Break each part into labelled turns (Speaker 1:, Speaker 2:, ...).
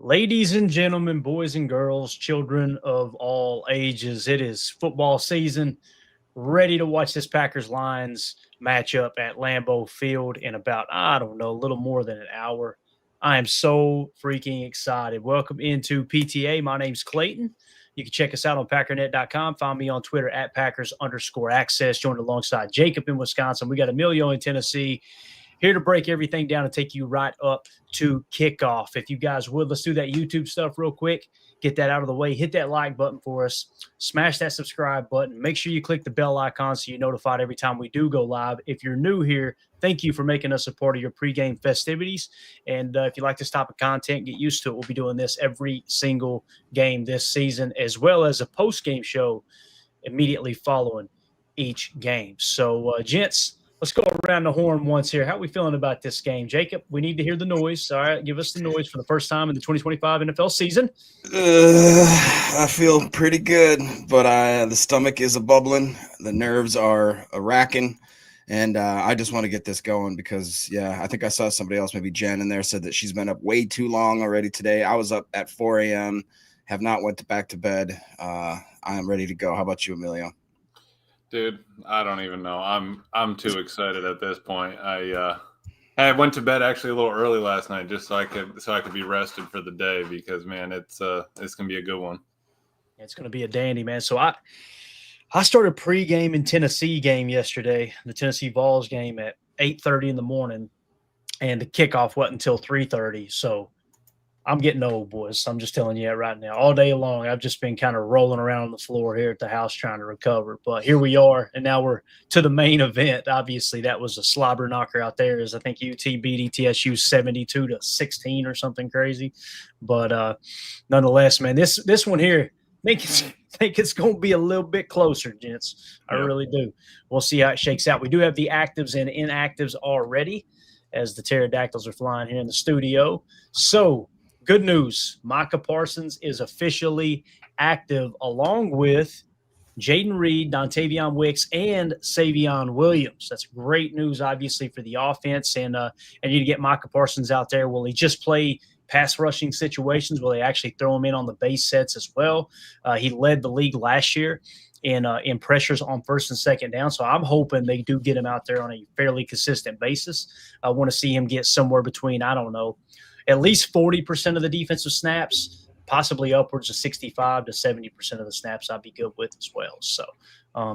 Speaker 1: Ladies and gentlemen, boys and girls, children of all ages, it is football season. Ready to watch this Packers Lions matchup at Lambeau Field in about, I don't know, a little more than an hour. I am so freaking excited. Welcome into PTA. My name's Clayton. You can check us out on packernet.com. Find me on Twitter at Packers_access. Joined alongside Jacob in Wisconsin. We got Emilio in Tennessee. Here to break everything down and take you right up to kickoff. If you guys would, let's do that YouTube stuff real quick. Get that out of the way. Hit that like button for us. Smash that subscribe button. Make sure you click the bell icon so you're notified every time we do go live. If you're new here, thank you for making us a part of your pregame festivities. And if you like this type of content, get used to it. We'll be doing this every single game this season, as well as a post-game show immediately following each game. So, gents, let's go around the horn once here. How are we feeling about this game? Jacob, we need to hear the noise. All right, give us the noise for the first time in the 2025 NFL season.
Speaker 2: I feel pretty good, but the stomach is a-bubbling. The nerves are a-racking, and I just want to get this going because, I think I saw somebody else, maybe Jen in there, said that she's been up way too long already today. I was up at 4 a.m., have not went back to bed. I am ready to go. How about you, Emilio?
Speaker 3: Dude, I don't even know. I'm too excited at this point. I went to bed actually a little early last night just so I could be rested for the day because, man, it's gonna be a good one.
Speaker 1: It's gonna be a dandy, man. So I started pregame in Tennessee game yesterday, the Tennessee Vols game at 8:30 in the morning, and the kickoff wasn't until 3:30. So I'm getting old, boys. I'm just telling you right now. All day long, I've just been kind of rolling around on the floor here at the house trying to recover. But here we are, and now we're to the main event. Obviously, that was a slobber knocker out there. As I think UT beat ETSU 72-16 or something crazy. But nonetheless, man, this one here, I think it's going to be a little bit closer, gents. I really do. We'll see how it shakes out. We do have the actives and inactives already as the pterodactyls are flying here in the studio. So, good news. Micah Parsons is officially active along with Jaden Reed, Dontavion Wicks, and Savion Williams. That's great news, obviously, for the offense. And you get Micah Parsons out there. Will he just play pass rushing situations? Will they actually throw him in on the base sets as well? He led the league last year in pressures on first and second down. So I'm hoping they do get him out there on a fairly consistent basis. I want to see him get somewhere between, I don't know, at least 40% of the defensive snaps, possibly upwards of 65 to 70% of the snaps I'd be good with as well. So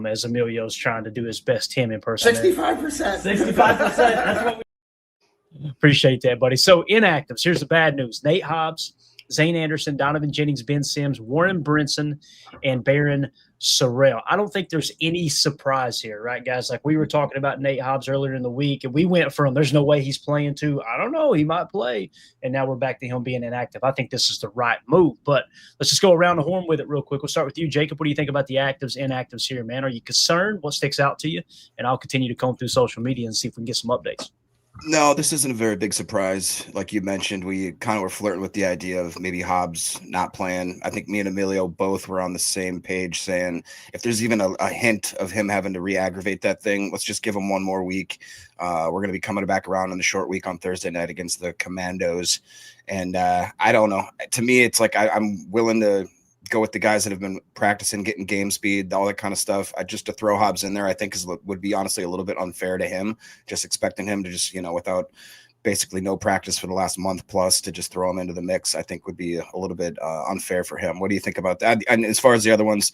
Speaker 1: as Emilio's trying to do his best Tim impersonation.
Speaker 4: 65%.
Speaker 1: 65%. That's what we appreciate that, buddy. So inactives, here's the bad news. Nate Hobbs, Zane Anderson, Donovan Jennings, Ben Sims, Warren Brinson, and Barron Sorrell. I don't think there's any surprise here, right, guys? Like we were talking about Nate Hobbs earlier in the week, and we went from there's no way he's playing to I don't know, he might play, and now we're back to him being inactive. I think this is the right move, but let's just go around the horn with it real quick. We'll start with you, Jacob. What do you think about the actives, inactives here, man? Are you concerned? What sticks out to you? And I'll continue to comb through social media and see if we can get some updates.
Speaker 2: No, this isn't a very big surprise. Like you mentioned, we kind of were flirting with the idea of maybe Hobbs not playing. I think me and Emilio both were on the same page saying if there's even a hint of him having to re-aggravate that thing, let's just give him one more week. We're going to be coming back around in the short week on Thursday night against the Commandos. And I don't know. To me, it's like I'm willing to go with the guys that have been practicing, getting game speed, all that kind of stuff. Just to throw Hobbs in there, I think would be honestly a little bit unfair to him, just expecting him to just, without basically no practice for the last month plus to just throw him into the mix, I think would be a little bit unfair for him. What do you think about that? And as far as the other ones,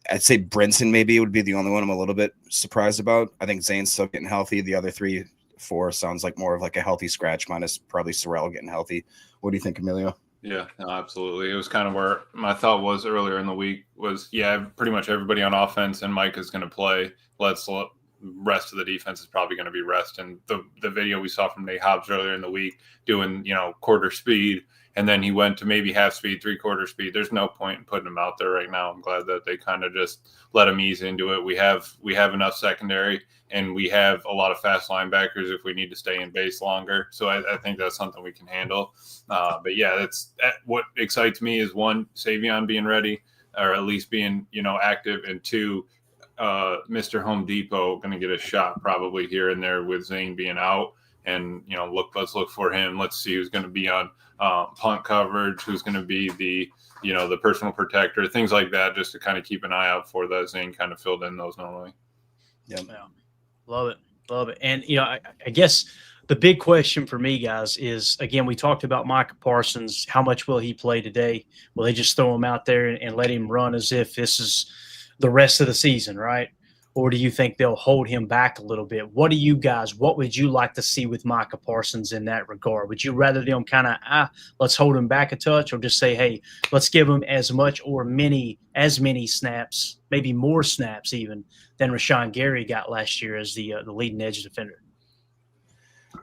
Speaker 2: I'd say Brinson maybe would be the only one I'm a little bit surprised about. I think Zane's still getting healthy. The other 3-4 sounds like more of like a healthy scratch minus probably Sorrell getting healthy. What do you think, Emilio?
Speaker 3: Yeah, no, absolutely. It was kind of where my thought was earlier in the week was, pretty much everybody on offense and Mike is going to play. Rest of the defense is probably going to be rest. And the video we saw from Nate Hobbs earlier in the week doing, quarter speed, and then he went to maybe half speed, 3/4 speed. There's no point in putting him out there right now. I'm glad that they kind of just let him ease into it. We have enough secondary, and we have a lot of fast linebackers if we need to stay in base longer. So I think that's something we can handle. But that's what excites me is one, Savion being ready, or at least being, active, and two, Mr. Home Depot going to get a shot probably here and there with Zane being out. And, let's look for him. Let's see who's going to be on punt coverage, who's going to be the personal protector, things like that, just to kind of keep an eye out for that. Zane kind of filled in those normally.
Speaker 1: Yeah. Love it. And, I guess the big question for me, guys, is, again, we talked about Micah Parsons. How much will he play today? Will they just throw him out there and let him run as if this is the rest of the season, right? Or do you think they'll hold him back a little bit? What would you like to see with Micah Parsons in that regard? Would you rather them kind of, let's hold him back a touch, or just say, hey, let's give him as much or as many snaps, maybe more snaps even, than Rashawn Gary got last year as the leading edge defender?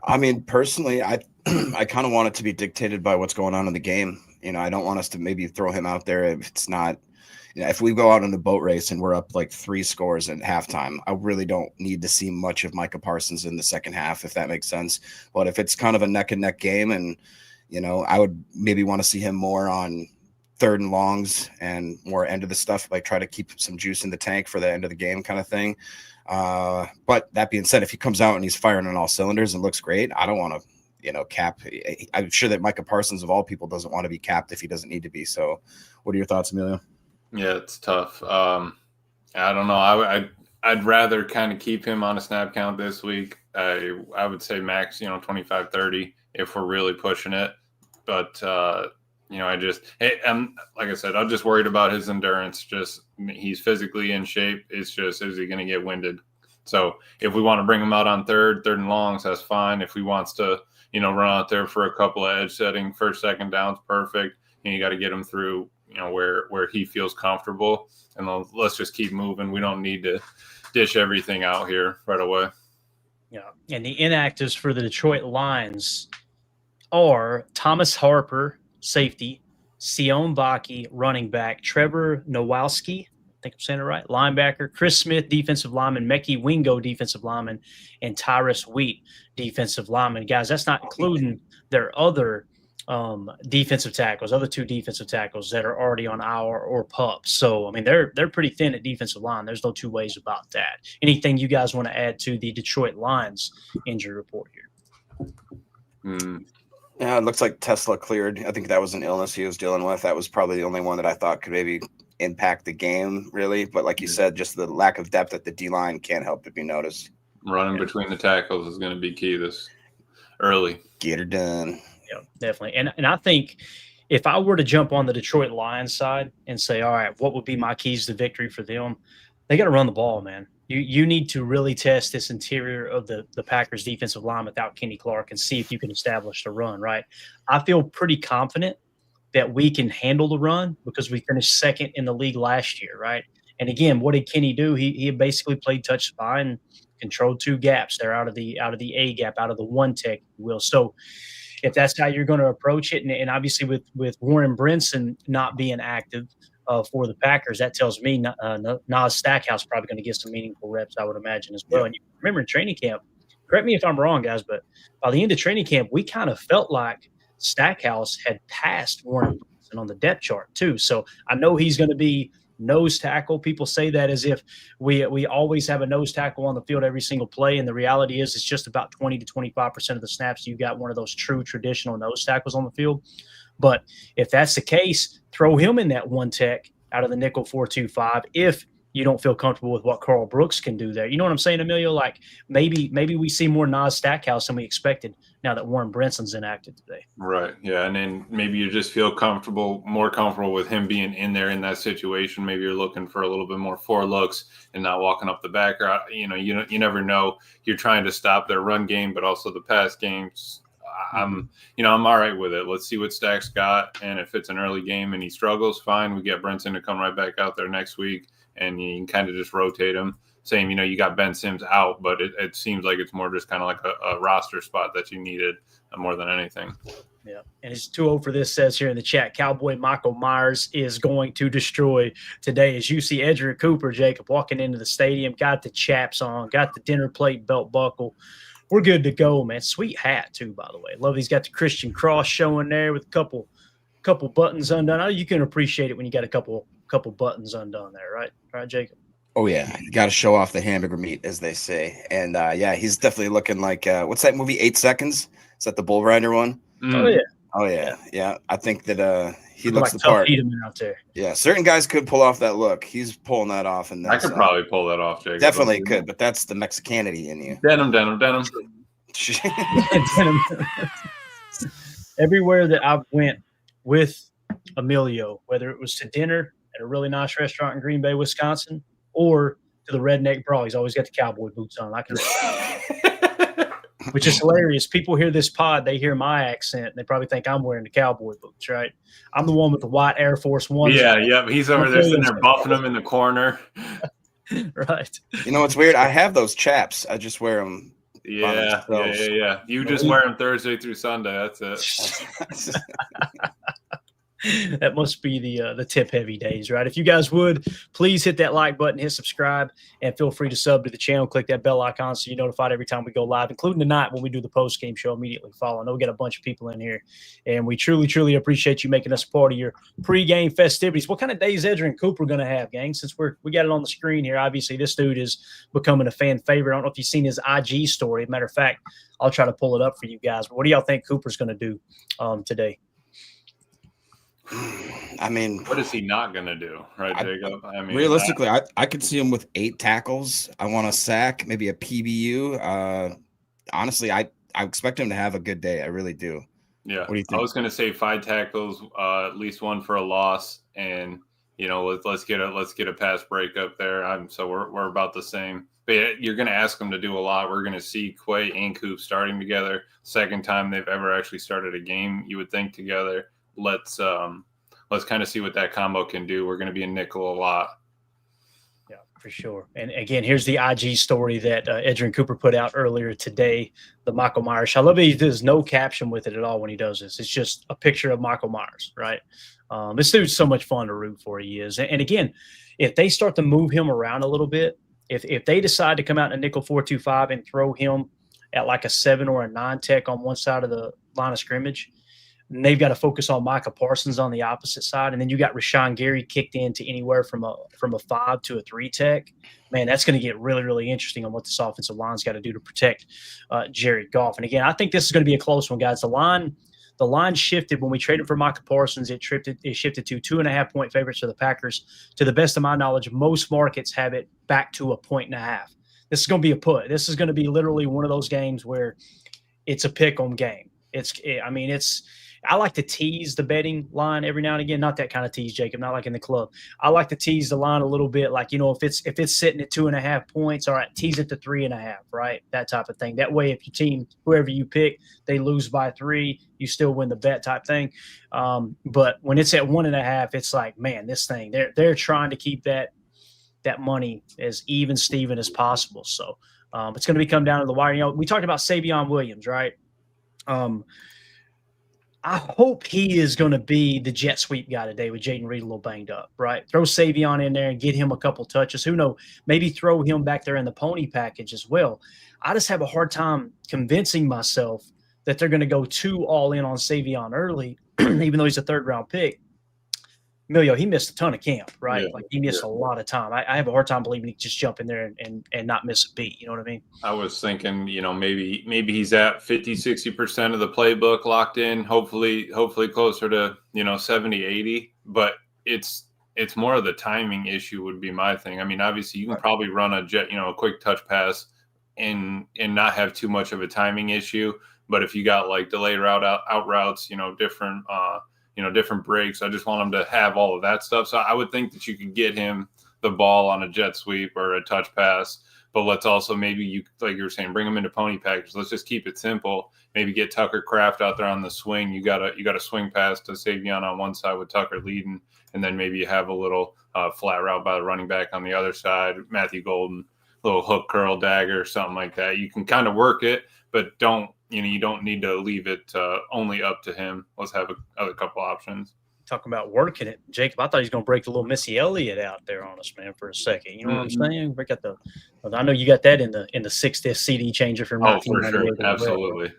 Speaker 2: I mean, personally, I kind of want it to be dictated by what's going on in the game. I don't want us to maybe throw him out there if it's not – if we go out in a boat race and we're up like 3 scores at halftime, I really don't need to see much of Micah Parsons in the second half, if that makes sense. But if it's kind of a neck and neck game, and, I would maybe want to see him more on 3rd and longs and more end of the stuff, like try to keep some juice in the tank for the end of the game kind of thing. But that being said, if he comes out and he's firing on all cylinders and looks great, I don't want to, cap. I'm sure that Micah Parsons, of all people, doesn't want to be capped if he doesn't need to be. So what are your thoughts, Emilio?
Speaker 3: Yeah, it's tough. I don't know. I'd rather kind of keep him on a snap count this week. I would say max, 25, 30 if we're really pushing it. But, I'm like I said, I'm just worried about his endurance. He's physically in shape. It's just, is he going to get winded? So if we want to bring him out on third and longs, that's fine. If he wants to, run out there for a couple of edge setting, 1st, 2nd downs, perfect. And you got to get him through, where he feels comfortable, and let's just keep moving. We don't need to dish everything out here right away.
Speaker 1: Yeah. And the inactives for the Detroit Lions are Thomas Harper, safety, Sion Vaki, running back, Trevor Nowalski, I think I'm saying it right, linebacker, Chris Smith, defensive lineman, Mekhi Wingo, defensive lineman, and Tyrus Wheat, defensive lineman. Guys, that's not including their other defensive tackles, other 2 defensive tackles that are already on IR or PUP. So, I mean, they're pretty thin at defensive line. There's no 2 ways about that. Anything you guys want to add to the Detroit Lions injury report here?
Speaker 2: Yeah, it looks like Tesla cleared. I think that was an illness he was dealing with. That was probably the only one that I thought could maybe impact the game, really. But like you said, just the lack of depth at the D-line can't help but be noticed.
Speaker 3: Running between the tackles is going to be key this early.
Speaker 2: Get her done.
Speaker 1: Yeah, definitely. And I think if I were to jump on the Detroit Lions side and say, all right, what would be my keys to victory for them? They got to run the ball, man. You need to really test this interior of the Packers defensive line without Kenny Clark and see if you can establish the run, right? I feel pretty confident that we can handle the run because we finished 2nd in the league last year, right? And again, what did Kenny do? He basically played touch spy and controlled 2 gaps. They're out of the A gap, out of the 1 tech, if you will. So if that's how you're going to approach it, and obviously with Warren Brinson not being active for the Packers, that tells me Nas Stackhouse probably going to get some meaningful reps, I would imagine, as well. Yeah. And you remember in training camp, correct me if I'm wrong, guys, but by the end of training camp, we kind of felt like Stackhouse had passed Warren Brinson on the depth chart too. So I know he's going to be nose tackle. People say that as if we always have a nose tackle on the field every single play, and the reality is it's just about 20 to 25% of the snaps you got one of those true traditional nose tackles on the field. But if that's the case, throw him in that 1 tech out of the nickel 4-2-5 if you don't feel comfortable with what Carl Brooks can do there. You know what I'm saying, Emilio? Like maybe we see more Nas Stackhouse than we expected now that Warren Brinson's inactive today.
Speaker 3: Right. Yeah. And then maybe you just feel more comfortable with him being in there in that situation. Maybe you're looking for a little bit more 4 looks and not walking up the back. Or, you never know. You're trying to stop their run game, but also the pass games. I'm all right with it. Let's see what Stack's got. And if it's an early game and he struggles, fine. We get Brinson to come right back out there next week. And you can kind of just rotate him. Same, you got Ben Sims out, but it seems like it's more just kind of like a roster spot that you needed more than anything.
Speaker 1: Yeah, and it's 2-0 for this, says here in the chat. Cowboy Michael Myers is going to destroy today. As you see Edgerrin Cooper, Jacob, walking into the stadium, got the chaps on, got the dinner plate belt buckle. We're good to go, man. Sweet hat, too, by the way. Love he's got the Christian cross showing there with a couple buttons undone. I know you can appreciate it when you got a couple buttons undone there, right? Right, Jacob?
Speaker 2: Oh, yeah. You got to show off the hamburger meat, as they say. And, he's definitely looking like what's that movie, 8 Seconds? Is that the Bull Rider one?
Speaker 1: Oh, yeah.
Speaker 2: Oh yeah. I think that he
Speaker 1: Looking
Speaker 2: looks
Speaker 1: like
Speaker 2: the part.
Speaker 1: Peterman out there.
Speaker 2: Yeah, certain guys could pull off that look. He's pulling that off, and
Speaker 3: I could probably pull that off, Jacob.
Speaker 2: Definitely could, but that's the Mexicanity in you.
Speaker 3: Denim.
Speaker 1: Everywhere that I've went with Emilio, whether it was to dinner at a really nice restaurant in Green Bay, Wisconsin, or to the Redneck Brawl, he's always got the cowboy boots on. I can, which is hilarious. People hear this pod, they hear my accent, and they probably think I'm wearing the cowboy boots, right? I'm the one with the white Air Force One.
Speaker 3: Yeah. He's over there sitting there buffing them in the corner.
Speaker 1: Right.
Speaker 2: You know what's weird? I have those chaps. I just wear them.
Speaker 3: Yeah. You just wear them Thursday through Sunday. That's it.
Speaker 1: That must be the tip heavy days, right? If you guys would, please hit that like button, hit subscribe, and feel free to sub to the channel. Click that bell icon so you're notified every time we go live, including tonight when we do the post-game show immediately following. I know we got a bunch of people in here, and we truly, truly appreciate you making us part of your pre-game festivities. What kind of days Edgerrin Cooper going to have, gang? Since we got it on the screen here, obviously this dude is becoming a fan favorite. I don't know if you've seen his IG story. Matter of fact, I'll try to pull it up for you guys. But what do y'all think Cooper's going to do today?
Speaker 2: I mean,
Speaker 3: what is he not going to do, right, Jacob? I mean,
Speaker 2: realistically, I could see him with 8 tackles. I want a sack, maybe a PBU. Honestly, I expect him to have a good day. I really do.
Speaker 3: Yeah.
Speaker 2: What do you think?
Speaker 3: I was going to say 5 tackles, at least 1 for a loss, and let's get a pass break up there. So we're about the same. But you're going to ask them to do a lot. We're going to see Quay and Coop starting together. Second time they've ever actually started a game, you would think, together. Let's kind of see what that combo can do. We're going to be in nickel a lot.
Speaker 1: Yeah, for sure. And again, here's the IG story that Edgerrin Cooper put out earlier today, the Michael Myers. I love it. There's no caption with it at all when he does this. It's just a picture of Michael Myers, right? This dude's so much fun to root for. He is. And again, if they start to move him around a little bit, if they decide to come out in a nickel 4-2-5 and throw him at like a 7 or a 9 tech on one side of the line of scrimmage, and they've got to focus on Micah Parsons on the opposite side. And then you got Rashawn Gary kicked into anywhere from a 5 to a 3 tech. Man, that's going to get really, really interesting on what this offensive line's got to do to protect Jared Goff. And again, I think this is going to be a close one, guys. The line shifted when we traded for Micah Parsons. It shifted to 2.5-point favorites for the Packers. To the best of my knowledge, most markets have it back to 1.5. This is going to be a put. This is going to be literally one of those games where it's a pick-em game. I like to tease the betting line every now and again. Not that kind of tease, Jacob, not like in the club. I like to tease the line a little bit. Like, if it's sitting at 2.5 points, all right, tease it to 3.5, right? That type of thing. That way, if your team, whoever you pick, they lose by 3, you still win the bet type thing. But when it's at 1.5, it's like, man, this thing, they're trying to keep that money as even Steven as possible. So it's going to come down to the wire. We talked about Savion Williams, right? I hope he is going to be the jet sweep guy today with Jaden Reed a little banged up, right? Throw Savion in there and get him a couple touches. Who knows? Maybe throw him back there in the pony package as well. I just have a hard time convincing myself that they're going to go too all in on Savion early, even though he's a 3rd-round pick. Emilio, he missed a ton of camp, right?
Speaker 3: Yeah,
Speaker 1: he missed a lot of time. I have a hard time believing he just jump in there and not miss a beat. You know what I mean?
Speaker 3: I was thinking, maybe he's at 50-60% of the playbook locked in, hopefully closer to, 70-80, but it's more of the timing issue would be my thing. I mean, obviously you can probably run a quick touch pass and not have too much of a timing issue, but if you got like delay out routes, different breaks. I just want him to have all of that stuff. So I would think that you could get him the ball on a jet sweep or a touch pass, but let's also maybe like you were saying, bring him into pony package. Let's just keep it simple. Maybe get Tucker Kraft out there on the swing. You got a swing pass to Savion on one side with Tucker leading, and then maybe you have a little flat route by the running back on the other side. Matthew Golden, little hook curl dagger or something like that. You can kind of work it, but you don't need to leave it only up to him. Let's have a couple options.
Speaker 1: Talking about working it, Jacob, I thought he was going to break the little Missy Elliott out there on us, man, for a second. You know what I'm saying? Break out I know you got that in the 6th CD changer from 1998.
Speaker 3: For sure, absolutely.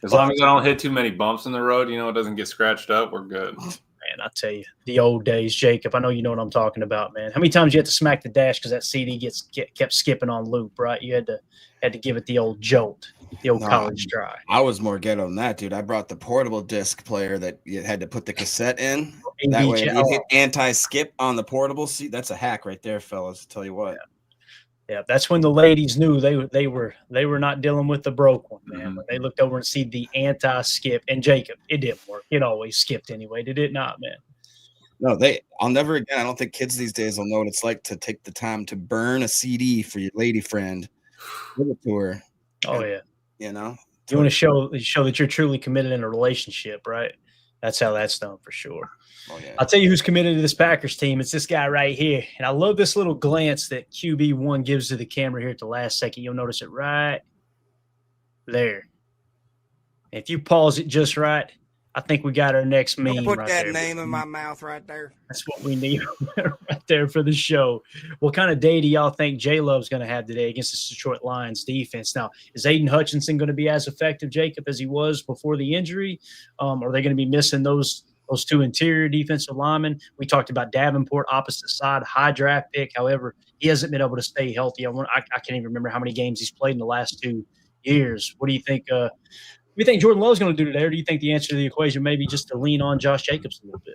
Speaker 3: As long as I don't hit too many bumps in the road, it doesn't get scratched up, we're good.
Speaker 1: man. I tell you, the old days, Jacob. I know you know what I'm talking about, man. How many times you had to smack the dash because that CD kept skipping on loop, right? You had to give it the old jolt, the old college try.
Speaker 2: I was more ghetto than that, dude. I brought the portable disc player that you had to put the cassette in.
Speaker 1: AV
Speaker 2: That way,
Speaker 1: channel.
Speaker 2: you hit anti-skip on the portable. See, that's a hack right there, fellas. Tell you what.
Speaker 1: Yeah, that's when the ladies knew they were not dealing with the broke one, man. When they looked over and see the anti-skip, and Jacob, it didn't work. It always skipped anyway, did it not, man?
Speaker 2: No, I'll never again. I don't think kids these days will know what it's like to take the time to burn a CD for your lady friend. Give it to her.
Speaker 1: Oh yeah.
Speaker 2: You know,
Speaker 1: you want to show that you're truly committed in a relationship, right? That's how that's done for sure.
Speaker 2: Oh, yeah.
Speaker 1: I'll tell you who's committed to this Packers team. It's this guy right here. And I love this little glance that QB1 gives to the camera here at the last second. You'll notice it right there. If you pause it just right, I think we got our next meme
Speaker 4: put
Speaker 1: right
Speaker 4: that
Speaker 1: there.
Speaker 4: name in my mouth right there.
Speaker 1: That's what we need right there for the show. What kind of day do y'all think J-Love's going to have today against the Detroit Lions defense? Now, is Aiden Hutchinson going to be as effective, Jacob, as he was before the injury? Are they going to be missing those two interior defensive linemen? We talked about Davenport, opposite side, high draft pick. However, he hasn't been able to stay healthy. I can't even remember how many games he's played in the last 2 years. What do you think? What do you think Jordan Love's going to do today? Or do you think the answer to the equation may be just to lean on Josh Jacobs a little bit?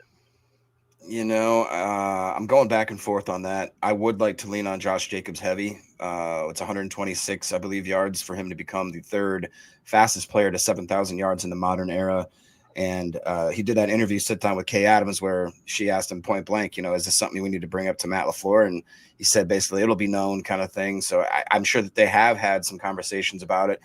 Speaker 2: You know, I'm going back and forth on that. I would like to lean on Josh Jacobs heavy. It's 126, I believe, yards for him to become the third fastest player to 7,000 yards in the modern era. And he did that interview sit down with Kay Adams where she asked him point blank, is this something we need to bring up to Matt LaFleur? And he said basically it'll be known kind of thing. So I'm sure that they have had some conversations about it.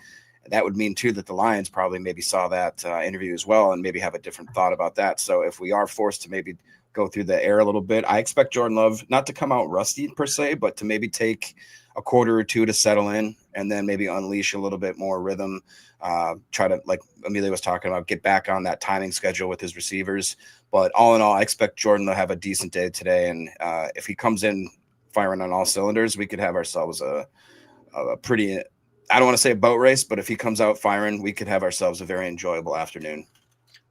Speaker 2: That would mean, too, that the Lions probably maybe saw that interview as well and maybe have a different thought about that. So if we are forced to maybe go through the air a little bit, I expect Jordan Love not to come out rusty per se, but to maybe take a quarter or two to settle in and then maybe unleash a little bit more rhythm. Try to, like Amelia was talking about, get back on that timing schedule with his receivers. But all in all, I expect Jordan to have a decent day today. And if he comes in firing on all cylinders, we could have ourselves a pretty – I don't want to say a boat race, but if he comes out firing, we could have ourselves a very enjoyable afternoon.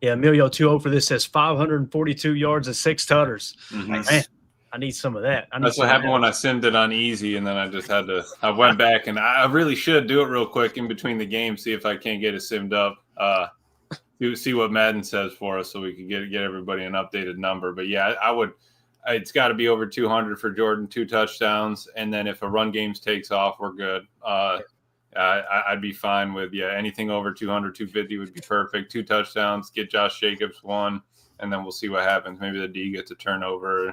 Speaker 1: Yeah, Emilio 2-0 for this says 542 yards and 6 tutters.
Speaker 3: Mm-hmm.
Speaker 1: Man, I need some of that.
Speaker 3: That's what happened when I simmed it on easy, and then I just had to – I went back, and I really should do it real quick in between the games, see if I can't get it simmed up, see what Madden says for us so we can get everybody an updated number. But, yeah, I would – it's got to be over 200 for Jordan, 2 touchdowns, and then if a run game takes off, we're good. I'd be fine with, anything over 200, 250 would be perfect. 2 touchdowns, get Josh Jacobs 1, and then we'll see what happens. Maybe the D gets a turnover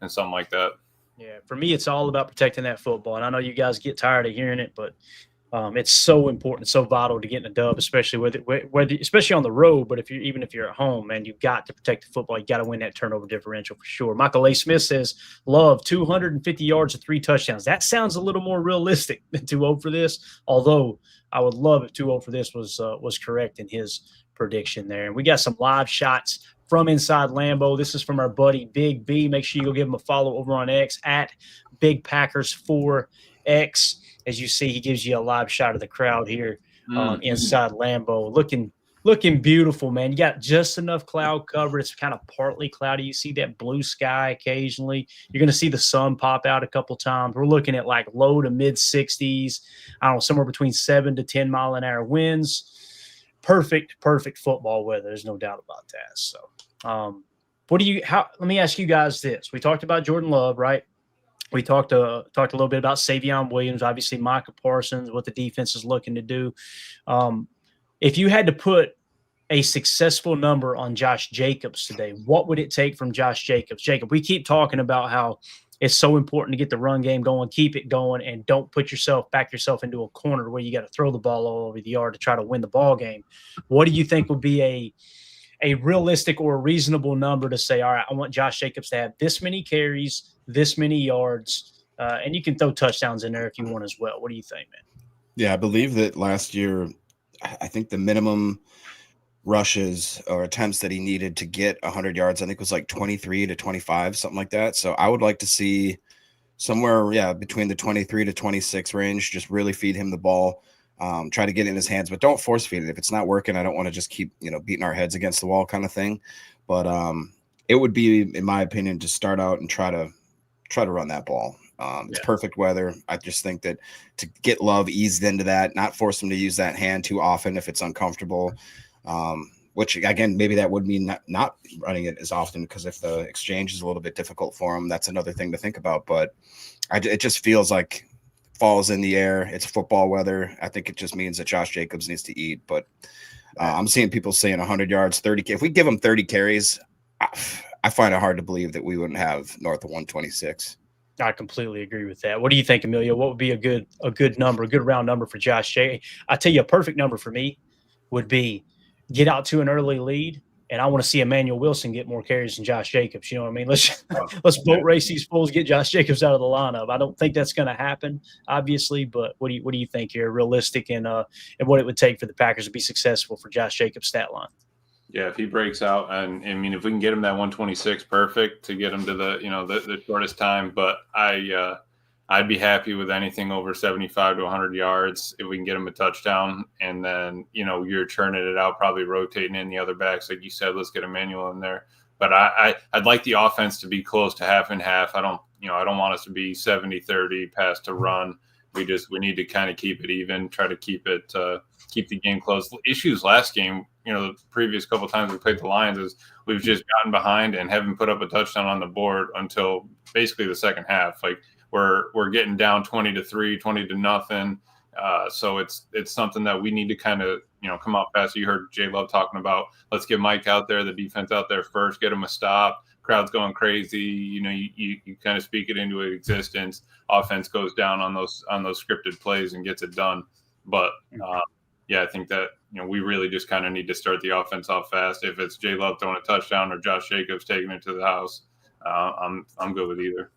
Speaker 3: and something like that.
Speaker 1: Yeah, for me, it's all about protecting that football. And I know you guys get tired of hearing it, but it's so important, so vital to getting a dub, especially especially on the road. But if you're at home, man, you've got to protect the football. You got to win that turnover differential for sure. Michael A. Smith says, Love 250 yards and 3 touchdowns. That sounds a little more realistic than 2-0 for this. Although I would love if 2-0 for this was correct in his prediction there. And we got some live shots from inside Lambeau. This is from our buddy Big B. Make sure you go give him a follow over on X at Big Packers 4X. As you see, he gives you a live shot of the crowd here inside Lambeau. Looking beautiful, man. You got just enough cloud cover. It's kind of partly cloudy. You see that blue sky occasionally. You're going to see the sun pop out a couple times. We're looking at like low to mid 60s. I don't know, somewhere between 7 to 10 mile an hour winds. Perfect football weather. There's no doubt about that. So, let me ask you guys this. We talked about Jordan Love, right? We talked a little bit about Savion Williams, obviously Micah Parsons, what the defense is looking to do. If you had to put a successful number on Josh Jacobs today, what would it take from Josh Jacobs? Jacob, we keep talking about how it's so important to get the run game going, keep it going, and don't back yourself into a corner where you got to throw the ball all over the yard to try to win the ball game. What do you think would be a realistic or a reasonable number to say, all right, I want Josh Jacobs to have this many carries, this many yards, and you can throw touchdowns in there if you want as well. What do you think, man?
Speaker 2: Yeah, I believe that last year, I think the minimum rushes or attempts that he needed to get 100 yards, I think was like 23 to 25, something like that. So I would like to see somewhere, between the 23 to 26 range, just really feed him the ball. Try to get it in his hands, but don't force feed it. If it's not working, I don't want to just keep, beating our heads against the wall kind of thing. But it would be, in my opinion, to start out and try to run that ball. It's perfect weather. I just think that to get Love eased into that, not force him to use that hand too often if it's uncomfortable, which, again, maybe that would mean not running it as often, because if the exchange is a little bit difficult for him, that's another thing to think about. But it just feels like fall's in the air. It's football weather. I think it just means that Josh Jacobs needs to eat. But I'm seeing people saying 100 yards, 30. If we give him 30 carries, I find it hard to believe that we wouldn't have north of 126.
Speaker 1: I completely agree with that. What do you think, Emilio? What would be a good number, a good round number for Josh Jacobs? I tell you, a perfect number for me would be get out to an early lead, and I want to see Emmanuel Wilson get more carries than Josh Jacobs. You know what I mean? Let's boat race these fools, get Josh Jacobs out of the lineup. I don't think that's going to happen, obviously, but what do you think here, realistic, and what it would take for the Packers to be successful for Josh Jacobs' stat line?
Speaker 3: Yeah, if he breaks out, and I mean, if we can get him that 126, perfect, to get him to the shortest time. But I'd be happy with anything over 75 to 100 yards if we can get him a touchdown. And then, you're churning it out, probably rotating in the other backs. Like you said, let's get Emmanuel in there. But I'd like the offense to be close to half and half. I don't want us to be 70-30 pass to run. We need to kind of keep it even, try to keep the game close. Issues last game, the previous couple of times we played the Lions, is we've just gotten behind and haven't put up a touchdown on the board until basically the second half. Like we're getting down 20-3, 20-0. So it's something that we need to kind of, come out fast. You heard Jay Love talking about, let's get Mike out there, the defense out there first, get him a stop. Crowd's going crazy. You kind of speak it into existence. Offense goes down on those scripted plays and gets it done. But I think that we really just kind of need to start the offense off fast. If it's Jay Love throwing a touchdown or Josh Jacobs taking it to the house, I'm good with either.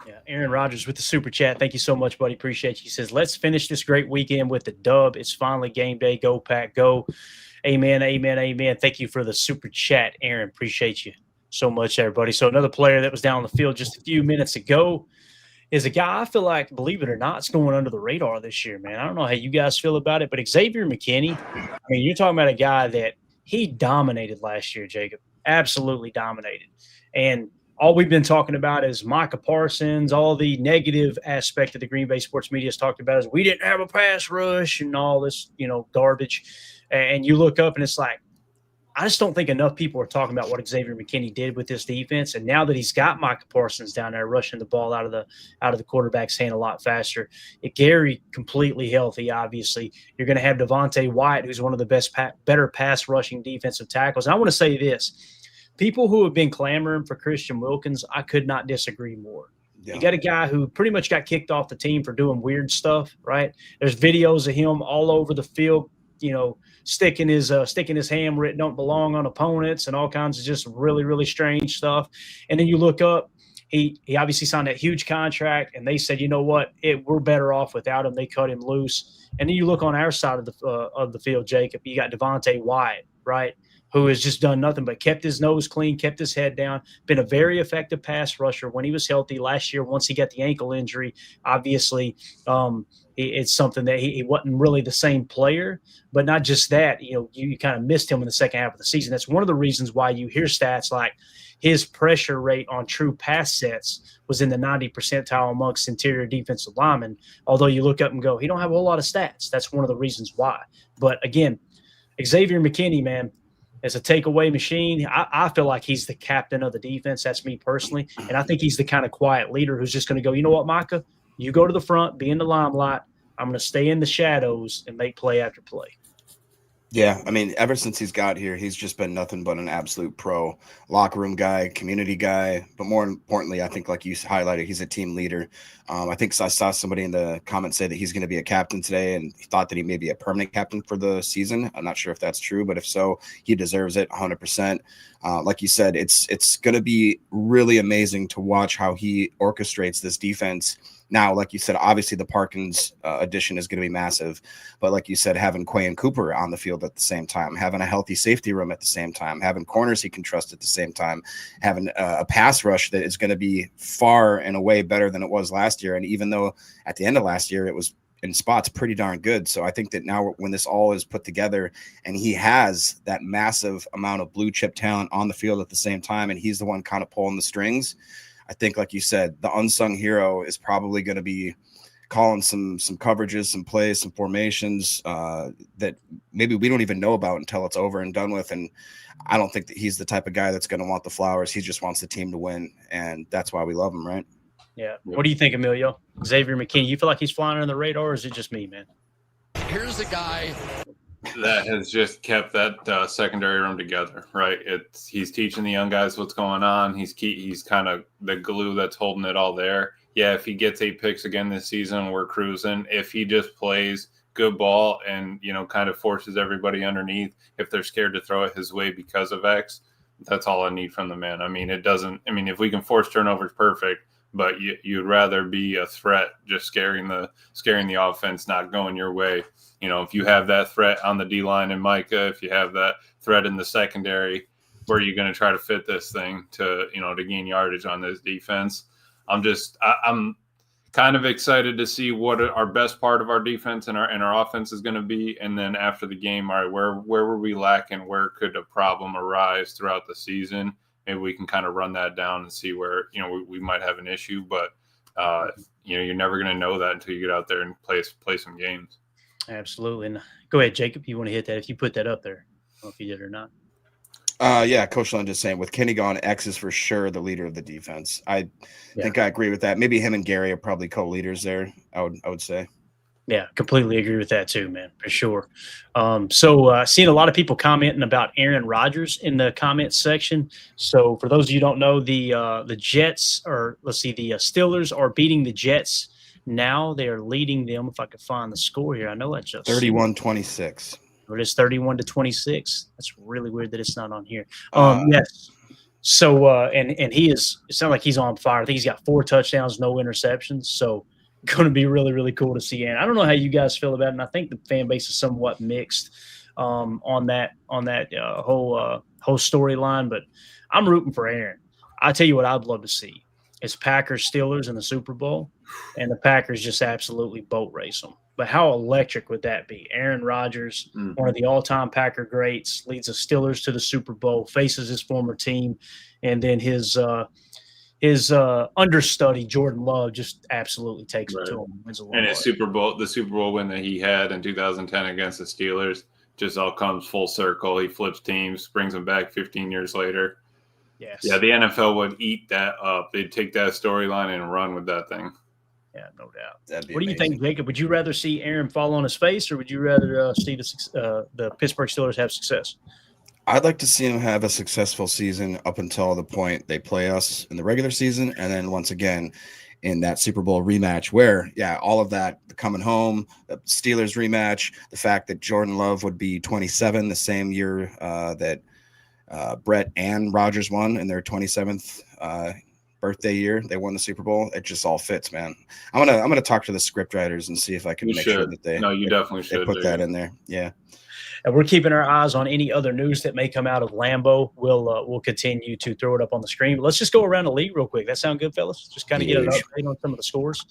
Speaker 1: Yeah, Aaron Rodgers with the super chat. Thank you so much, buddy. Appreciate you. He says, let's finish this great weekend with the dub. It's finally game day. Go Pack, go. Amen, amen, amen. Thank you for the super chat, Aaron. Appreciate you so much, everybody. So another player that was down on the field just a few minutes ago is a guy I feel like, believe it or not, is going under the radar this year, man. I don't know how you guys feel about it, but Xavier McKinney, I mean, you're talking about a guy that he dominated last year, Jacob. Absolutely dominated. And all we've been talking about is Micah Parsons. All the negative aspect of the Green Bay sports media has talked about is we didn't have a pass rush and all this, garbage. And you look up and it's like, I just don't think enough people are talking about what Xavier McKinney did with this defense. And now that he's got Micah Parsons down there rushing the ball out of the quarterback's hand a lot faster, Gary completely healthy, obviously. You're going to have Devontae White, who's one of the better pass rushing defensive tackles. And I want to say this. People who have been clamoring for Christian Wilkins, I could not disagree more. Yeah. You got a guy who pretty much got kicked off the team for doing weird stuff, right? There's videos of him all over the field, sticking his hand where it don't belong on opponents and all kinds of just really, really strange stuff. And then you look up, he obviously signed that huge contract, and they said, you know what, we're better off without him. They cut him loose. And then you look on our side of the field, Jacob, you got Devontae White, right, who has just done nothing but kept his nose clean, kept his head down, been a very effective pass rusher when he was healthy last year. Once he got the ankle injury, obviously it's something that he wasn't really the same player. But not just that, you kind of missed him in the second half of the season. That's one of the reasons why you hear stats like his pressure rate on true pass sets was in the 90th percentile amongst interior defensive linemen. Although you look up and go, he don't have a whole lot of stats. That's one of the reasons why. But again, Xavier McKinney, man, as a takeaway machine, I feel like he's the captain of the defense. That's me personally. And I think he's the kind of quiet leader who's just going to go, you know what, Micah? You go to the front, be in the limelight. I'm going to stay in the shadows and make play after play.
Speaker 2: Yeah, I mean, ever since he's got here, he's just been nothing but an absolute pro. Locker room guy, community guy, but more importantly, I think, like you highlighted, he's a team leader. I think I saw somebody in the comments say that he's going to be a captain today, and he thought that he may be a permanent captain for the season. I'm not sure if that's true, but if so, he deserves it 100%. Like you said, it's going to be really amazing to watch how he orchestrates this defense. Now, like you said, obviously the Parkins addition is going to be massive. But like you said, having Quay and Cooper on the field at the same time, having a healthy safety room at the same time, having corners he can trust at the same time, having a pass rush that is going to be far and away better than it was last year. And even though at the end of last year it was in spots pretty darn good. So I think that now when this all is put together and he has that massive amount of blue chip talent on the field at the same time, and he's the one kind of pulling the strings, I think, like you said, the unsung hero is probably going to be calling some coverages, some plays, some formations that maybe we don't even know about until it's over and done with. And I don't think that he's the type of guy that's going to want the flowers. He just wants the team to win, and that's why we love him, right?
Speaker 1: Yeah. What do you think, Emilio? Xavier McKinney, you feel like he's flying under the radar, or is it just me, man?
Speaker 4: Here's a guy
Speaker 3: that has just kept that secondary room together, right? He's teaching the young guys what's going on. He's kind of the glue that's holding it all there. Yeah, if he gets 8 picks again this season, we're cruising. If he just plays good ball and, kind of forces everybody underneath, if they're scared to throw it his way because of X, that's all I need from the man. I mean, if we can force turnovers, perfect. But you'd rather be a threat, just scaring the offense, not going your way. If you have that threat on the D-line and Micah, if you have that threat in the secondary, where are you going to try to fit this thing to gain yardage on this defense? I'm kind of excited to see what our best part of our defense and our offense is going to be. And then after the game, all right, where were we lacking? Where could a problem arise throughout the season? Maybe we can kind of run that down and see where, we might have an issue, but you're never going to know that until you get out there and play some games.
Speaker 1: Absolutely. And go ahead, Jacob. You want to hit that if you put that up there? I don't know if you did or not.
Speaker 2: Yeah, Coach Lund just saying with Kenny gone, X is for sure the leader of the defense. I think I agree with that. Maybe him and Gary are probably co-leaders there, I would say.
Speaker 1: Yeah, completely agree with that too, man, for sure. So seeing a lot of people commenting about Aaron Rodgers in the comments section. So for those of you who don't know, the Jets the Steelers are beating the Jets now. They are leading them. If I could find the score here, I know I just
Speaker 2: 31-26.
Speaker 1: It is 31-26. That's really weird that it's not on here. Yes. So and he is. It sounds like he's on fire. I think he's got 4 touchdowns, no interceptions. So going to be really, really cool to see. And I don't know how you guys feel about it. And I think the fan base is somewhat mixed on that whole storyline. But I'm rooting for Aaron. I tell you what, I'd love to see is Packers Steelers in the Super Bowl, and the Packers just absolutely boat race them. But how electric would that be? Aaron Rodgers, one of the all-time Packer greats, leads the Steelers to the Super Bowl, faces his former team, and then his understudy Jordan Love just absolutely takes it to him.
Speaker 3: And the Super Bowl win that he had in 2010 against the Steelers just all comes full circle. He flips teams, brings them back 15 years later.
Speaker 1: Yes.
Speaker 3: Yeah, the NFL would eat that up. They'd take that storyline and run with that thing.
Speaker 1: Yeah, no doubt.
Speaker 2: What
Speaker 1: do you think, Jacob? Would you rather see Aaron fall on his face, or would you rather see the Pittsburgh Steelers have success?
Speaker 2: I'd like to see him have a successful season up until the point they play us in the regular season, and then once again in that Super Bowl rematch where, all of that, the coming home, the Steelers rematch, the fact that Jordan Love would be 27 the same year that Brett and Rodgers won in their 27th birthday year. They won the Super Bowl. It just all fits, man. I'm gonna talk to the script writers and see if I can make sure that they put that in there. Yeah.
Speaker 1: And we're keeping our eyes on any other news that may come out of Lambeau. We'll continue to throw it up on the screen. But let's just go around the league real quick. That sound good, fellas? Just kind of get an update on some of the scores.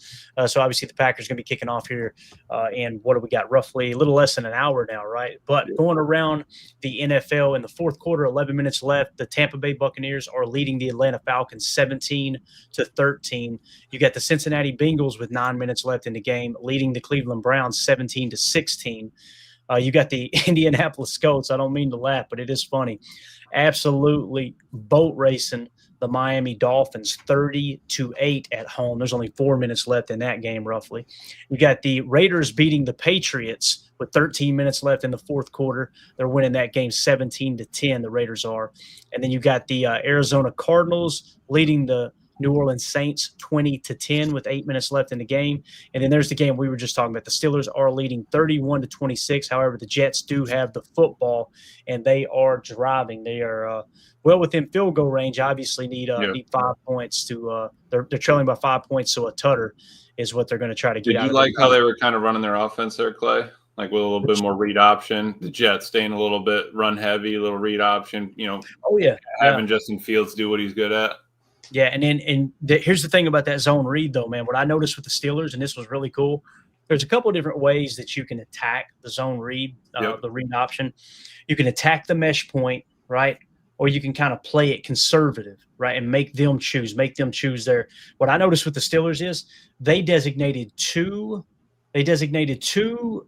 Speaker 1: So obviously the Packers going to be kicking off here. And what do we got? Roughly a little less than an hour now, right? But going around the NFL in the fourth quarter, 11 minutes left, the Tampa Bay Buccaneers are leading the Atlanta Falcons 17-13. You got the Cincinnati Bengals with 9 minutes left in the game, leading the Cleveland Browns 17-16. You got the Indianapolis Colts. I don't mean to laugh, but it is funny. Absolutely boat racing the Miami Dolphins 30-8 at home. There's only 4 minutes left in that game, roughly. You got the Raiders beating the Patriots with 13 minutes left in the fourth quarter. They're winning that game 17-10, the Raiders are. And then you got the Arizona Cardinals leading the New Orleans Saints 20-10 with 8 minutes left in the game. And then there's the game we were just talking about. The Steelers are leading 31-26. However, the Jets do have the football, and they are driving. They are well within field goal range. Obviously need 5 points to they're trailing by 5 points, so a tutter is what they're going to try to get out of it.
Speaker 3: Did you like how they were kind of running their offense there, Clay? Like with a little bit more read option. The Jets staying a little bit run heavy, a little read option, having Justin Fields do what he's good at.
Speaker 1: Yeah, and here's the thing about that zone read, though, man. What I noticed with the Steelers, and this was really cool, there's a couple of different ways that you can attack the zone read, the read option. You can attack the mesh point, right? Or you can kind of play it conservative, right? And make them choose their. What I noticed with the Steelers is they designated two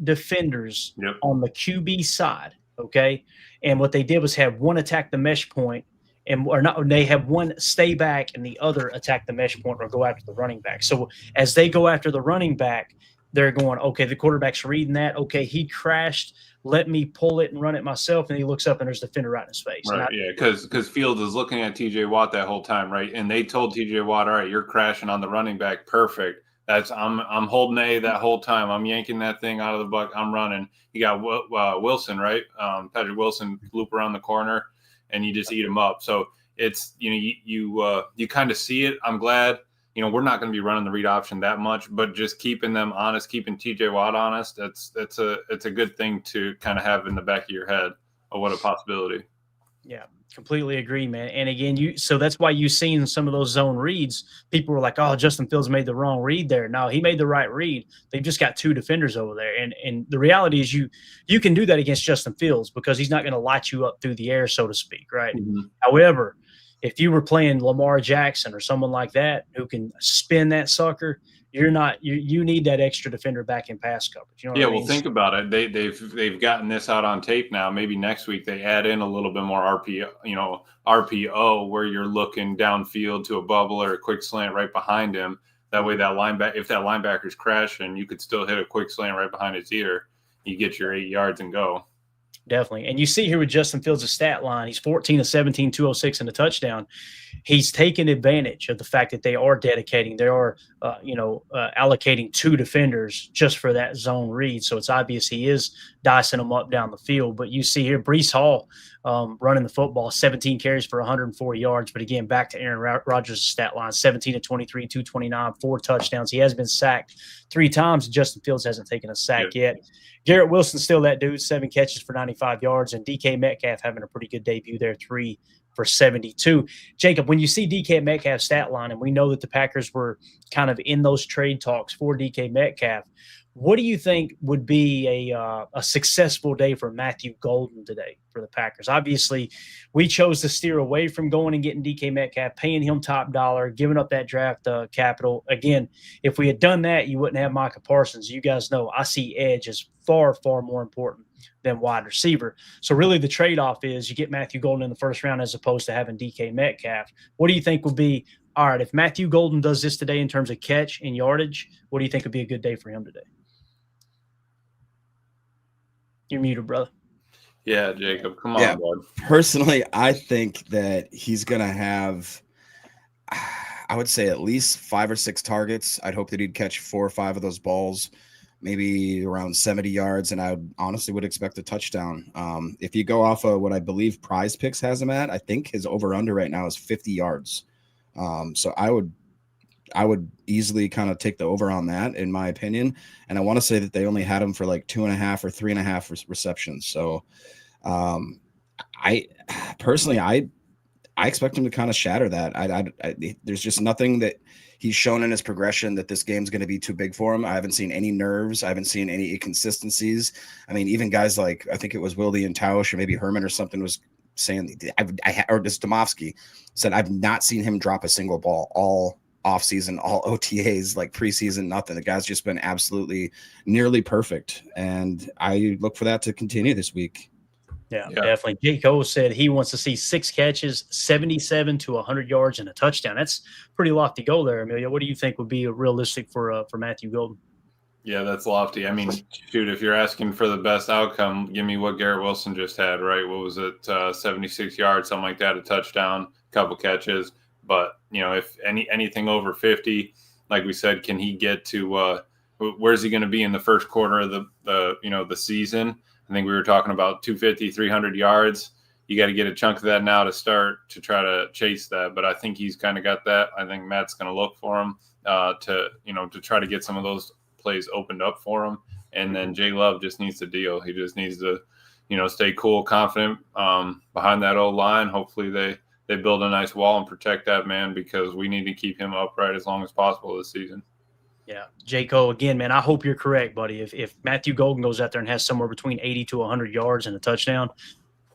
Speaker 1: defenders on the QB side, okay? And what they did was have one attack the mesh point, they have one stay back and the other attack the mesh point or go after the running back. So as they go after the running back, they're going, okay, the quarterback's reading that. Okay, he crashed. Let me pull it and run it myself. And he looks up and there's the defender right in his face.
Speaker 3: Right, because Fields is looking at TJ Watt that whole time, right? And they told TJ Watt, all right, you're crashing on the running back. Perfect. I'm holding A that whole time. I'm yanking that thing out of the buck. I'm running. You got Wilson, right? Patrick Wilson loop around the corner, and you just eat him up. So it's you kind of see it. I'm glad we're not going to be running the read option that much, but just keeping them honest, keeping TJ Watt honest. It's a good thing to kind of have in the back of your head of what a possibility.
Speaker 1: Yeah, completely agree, man. And again, so that's why you've seen some of those zone reads. People were like, "Oh, Justin Fields made the wrong read there." No, he made the right read. They've just got two defenders over there, and the reality is, you can do that against Justin Fields because he's not going to light you up through the air, so to speak, right? Mm-hmm. However, if you were playing Lamar Jackson or someone like that who can spin that sucker, you need that extra defender back in pass coverage. You know what I mean?
Speaker 3: Well, think about it. They've gotten this out on tape now. Maybe next week they add in a little bit more RPO where you're looking downfield to a bubble or a quick slant right behind him. That way, if that linebacker's crashing, you could still hit a quick slant right behind his ear. You get your 8 yards and go.
Speaker 1: Definitely. And you see here with Justin Fields' stat line, he's 14 of 17, 206 and a touchdown. He's taken advantage of the fact that they are dedicating, they are, allocating two defenders just for that zone read. So it's obvious he is dicing them up down the field. But you see here, Breece Hall running the football, 17 carries for 104 yards. But again, back to Aaron Rodgers' stat line, 17 of 23, 229, 4 touchdowns. He has been sacked 3 times. Justin Fields hasn't taken a sack yet. Garrett Wilson's still that dude, 7 catches for 95 yards, and DK Metcalf having a pretty good debut there, 3 for 72. Jacob, when you see DK Metcalf's stat line, and we know that the Packers were kind of in those trade talks for DK Metcalf, what do you think would be a successful day for Matthew Golden today for the Packers? Obviously, we chose to steer away from going and getting DK Metcalf, paying him top dollar, giving up that draft capital. Again, if we had done that, you wouldn't have Micah Parsons. You guys know I see edge as far, far more important than wide receiver. So really the trade-off is you get Matthew Golden in the first round as opposed to having DK Metcalf. What do you think would be, all right, if Matthew Golden does this today in terms of catch and yardage, what do you think would be a good day for him today? You're muted, brother.
Speaker 3: Yeah, Jacob, come on, bud.
Speaker 2: Personally, I think that he's going to have, I would say, at least 5 or 6 targets. I'd hope that he'd catch 4 or 5 of those balls, maybe around 70 yards, and I honestly would expect a touchdown. If you go off of what I believe Prize Picks has him at, I think his over-under right now is 50 yards. So I would easily kind of take the over on that, in my opinion. And I want to say that they only had him for like 2.5 or 3.5 receptions. So I personally expect him to kind of shatter that. There's just nothing that he's shown in his progression that this game's going to be too big for him. I haven't seen any nerves. I haven't seen any inconsistencies. I mean, even guys like, I think it was Wildy and Tausch or maybe Herman or something was saying, or just Domofsky said, I've not seen him drop a single ball all offseason, all OTAs, like preseason, nothing. The guy's just been absolutely nearly perfect. And I look for that to continue this week.
Speaker 1: Yeah, definitely. Jake O said he wants to see 6 catches, 77 to 100 yards, and a touchdown. That's pretty lofty goal there, Amelia. What do you think would be realistic for Matthew Golden?
Speaker 3: Yeah, that's lofty. I mean, shoot, if you're asking for the best outcome, give me what Garrett Wilson just had, right? What was it, 76 yards, something like that, a touchdown, couple catches. But, if anything over 50, like we said, can he get to where's he going to be in the first quarter of the season? I think we were talking about 250, 300 yards. You got to get a chunk of that now to start to try to chase that. But I think he's kind of got that. I think Matt's going to look for him to try to get some of those plays opened up for him. And then Jay Love just needs to deal. He just needs to, stay cool, confident behind that old line. Hopefully they build a nice wall and protect that man because we need to keep him upright as long as possible this season.
Speaker 1: Yeah, Jaco, again, man, I hope you're correct, buddy. If Matthew Golden goes out there and has somewhere between 80 to 100 yards and a touchdown,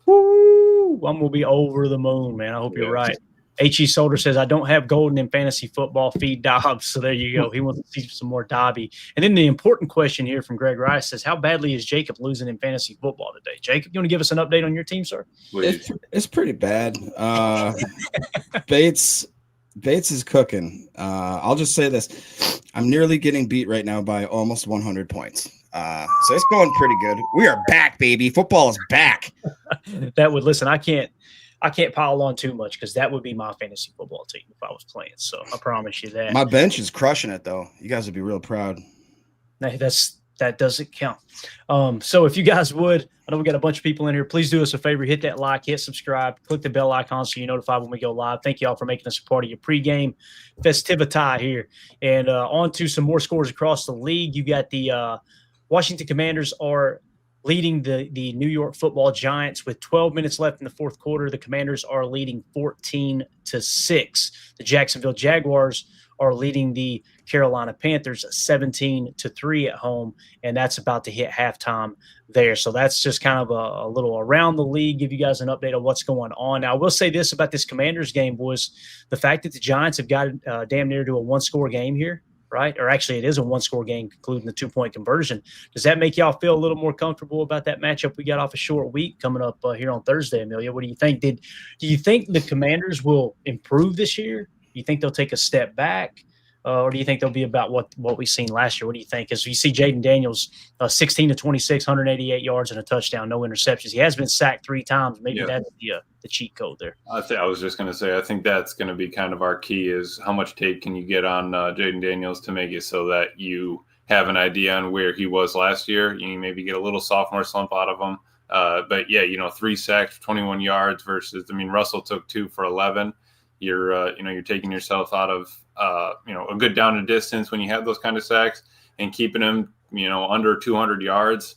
Speaker 1: woo, I'm going to be over the moon, man. I hope you're right. H.E. Solder says, I don't have Golden in fantasy football. Feed Dobbs. So there you go. He wants to see some more Dobby. And then the important question here from Greg Rice says, how badly is Jacob losing in fantasy football today? Jacob, you want to give us an update on your team, sir?
Speaker 2: It's pretty bad. Bates is cooking. I'll just say this. I'm nearly getting beat right now by almost 100 points. So it's going pretty good. We are back, baby. Football is back.
Speaker 1: That would, listen, I can't pile on too much because that would be my fantasy football team if I was playing. So I promise you that.
Speaker 2: My bench is crushing it, though. You guys would be real proud.
Speaker 1: That doesn't count. So if you guys would, I know we got a bunch of people in here. Please do us a favor. Hit that like, hit subscribe, click the bell icon so you're notified when we go live. Thank you all for making us a part of your pregame festivity here. And on to some more scores across the league. You got the Washington Commanders are leading the New York Football Giants with 12 minutes left in the fourth quarter. The Commanders are leading 14-6. The Jacksonville Jaguars are leading the Carolina Panthers 17-3 at home, and that's about to hit halftime there. So that's just kind of a little around the league, give you guys an update on what's going on. Now, I will say this about this Commanders game, boys. The fact that the Giants have got damn near to a one-score game here, right? Or actually, it is a one-score game, including the two-point conversion. Does that make y'all feel a little more comfortable about that matchup? We got off a short week coming up here on Thursday, Amelia. What do you think? Do you think the Commanders will improve this year? Do you think they'll take a step back? Or do you think they'll be about what we've seen last year? What do you think? As you see Jaden Daniels, 16-26, 188 yards and a touchdown, no interceptions. He has been sacked 3 times. Maybe that's the cheat code there.
Speaker 3: I was just going to say, I think that's going to be kind of our key is how much tape can you get on Jaden Daniels to make it so that you have an idea on where he was last year. You maybe get a little sophomore slump out of him. But, 3 sacks, 21 yards versus, Russell took 2 for 11. You're taking yourself out of a good down and distance when you have those kind of sacks, and keeping them under 200 yards.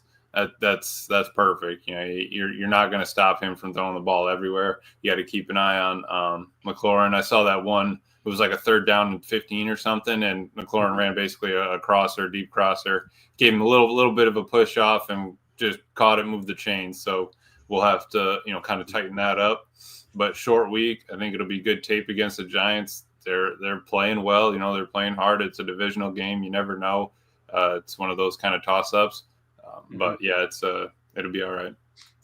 Speaker 3: That's perfect. You're not going to stop him from throwing the ball everywhere. You got to keep an eye on McLaurin. I saw that one. It was like a 3rd down and 15 or something, and McLaurin ran basically a crosser, deep crosser, gave him a little bit of a push off, and just caught it, moved the chains. So we'll have to kind of tighten that up. But short week, I think it'll be good tape against the Giants. They're playing well. They're playing hard. It's a divisional game. You never know. It's one of those kind of toss-ups. But, yeah, it'll be all right.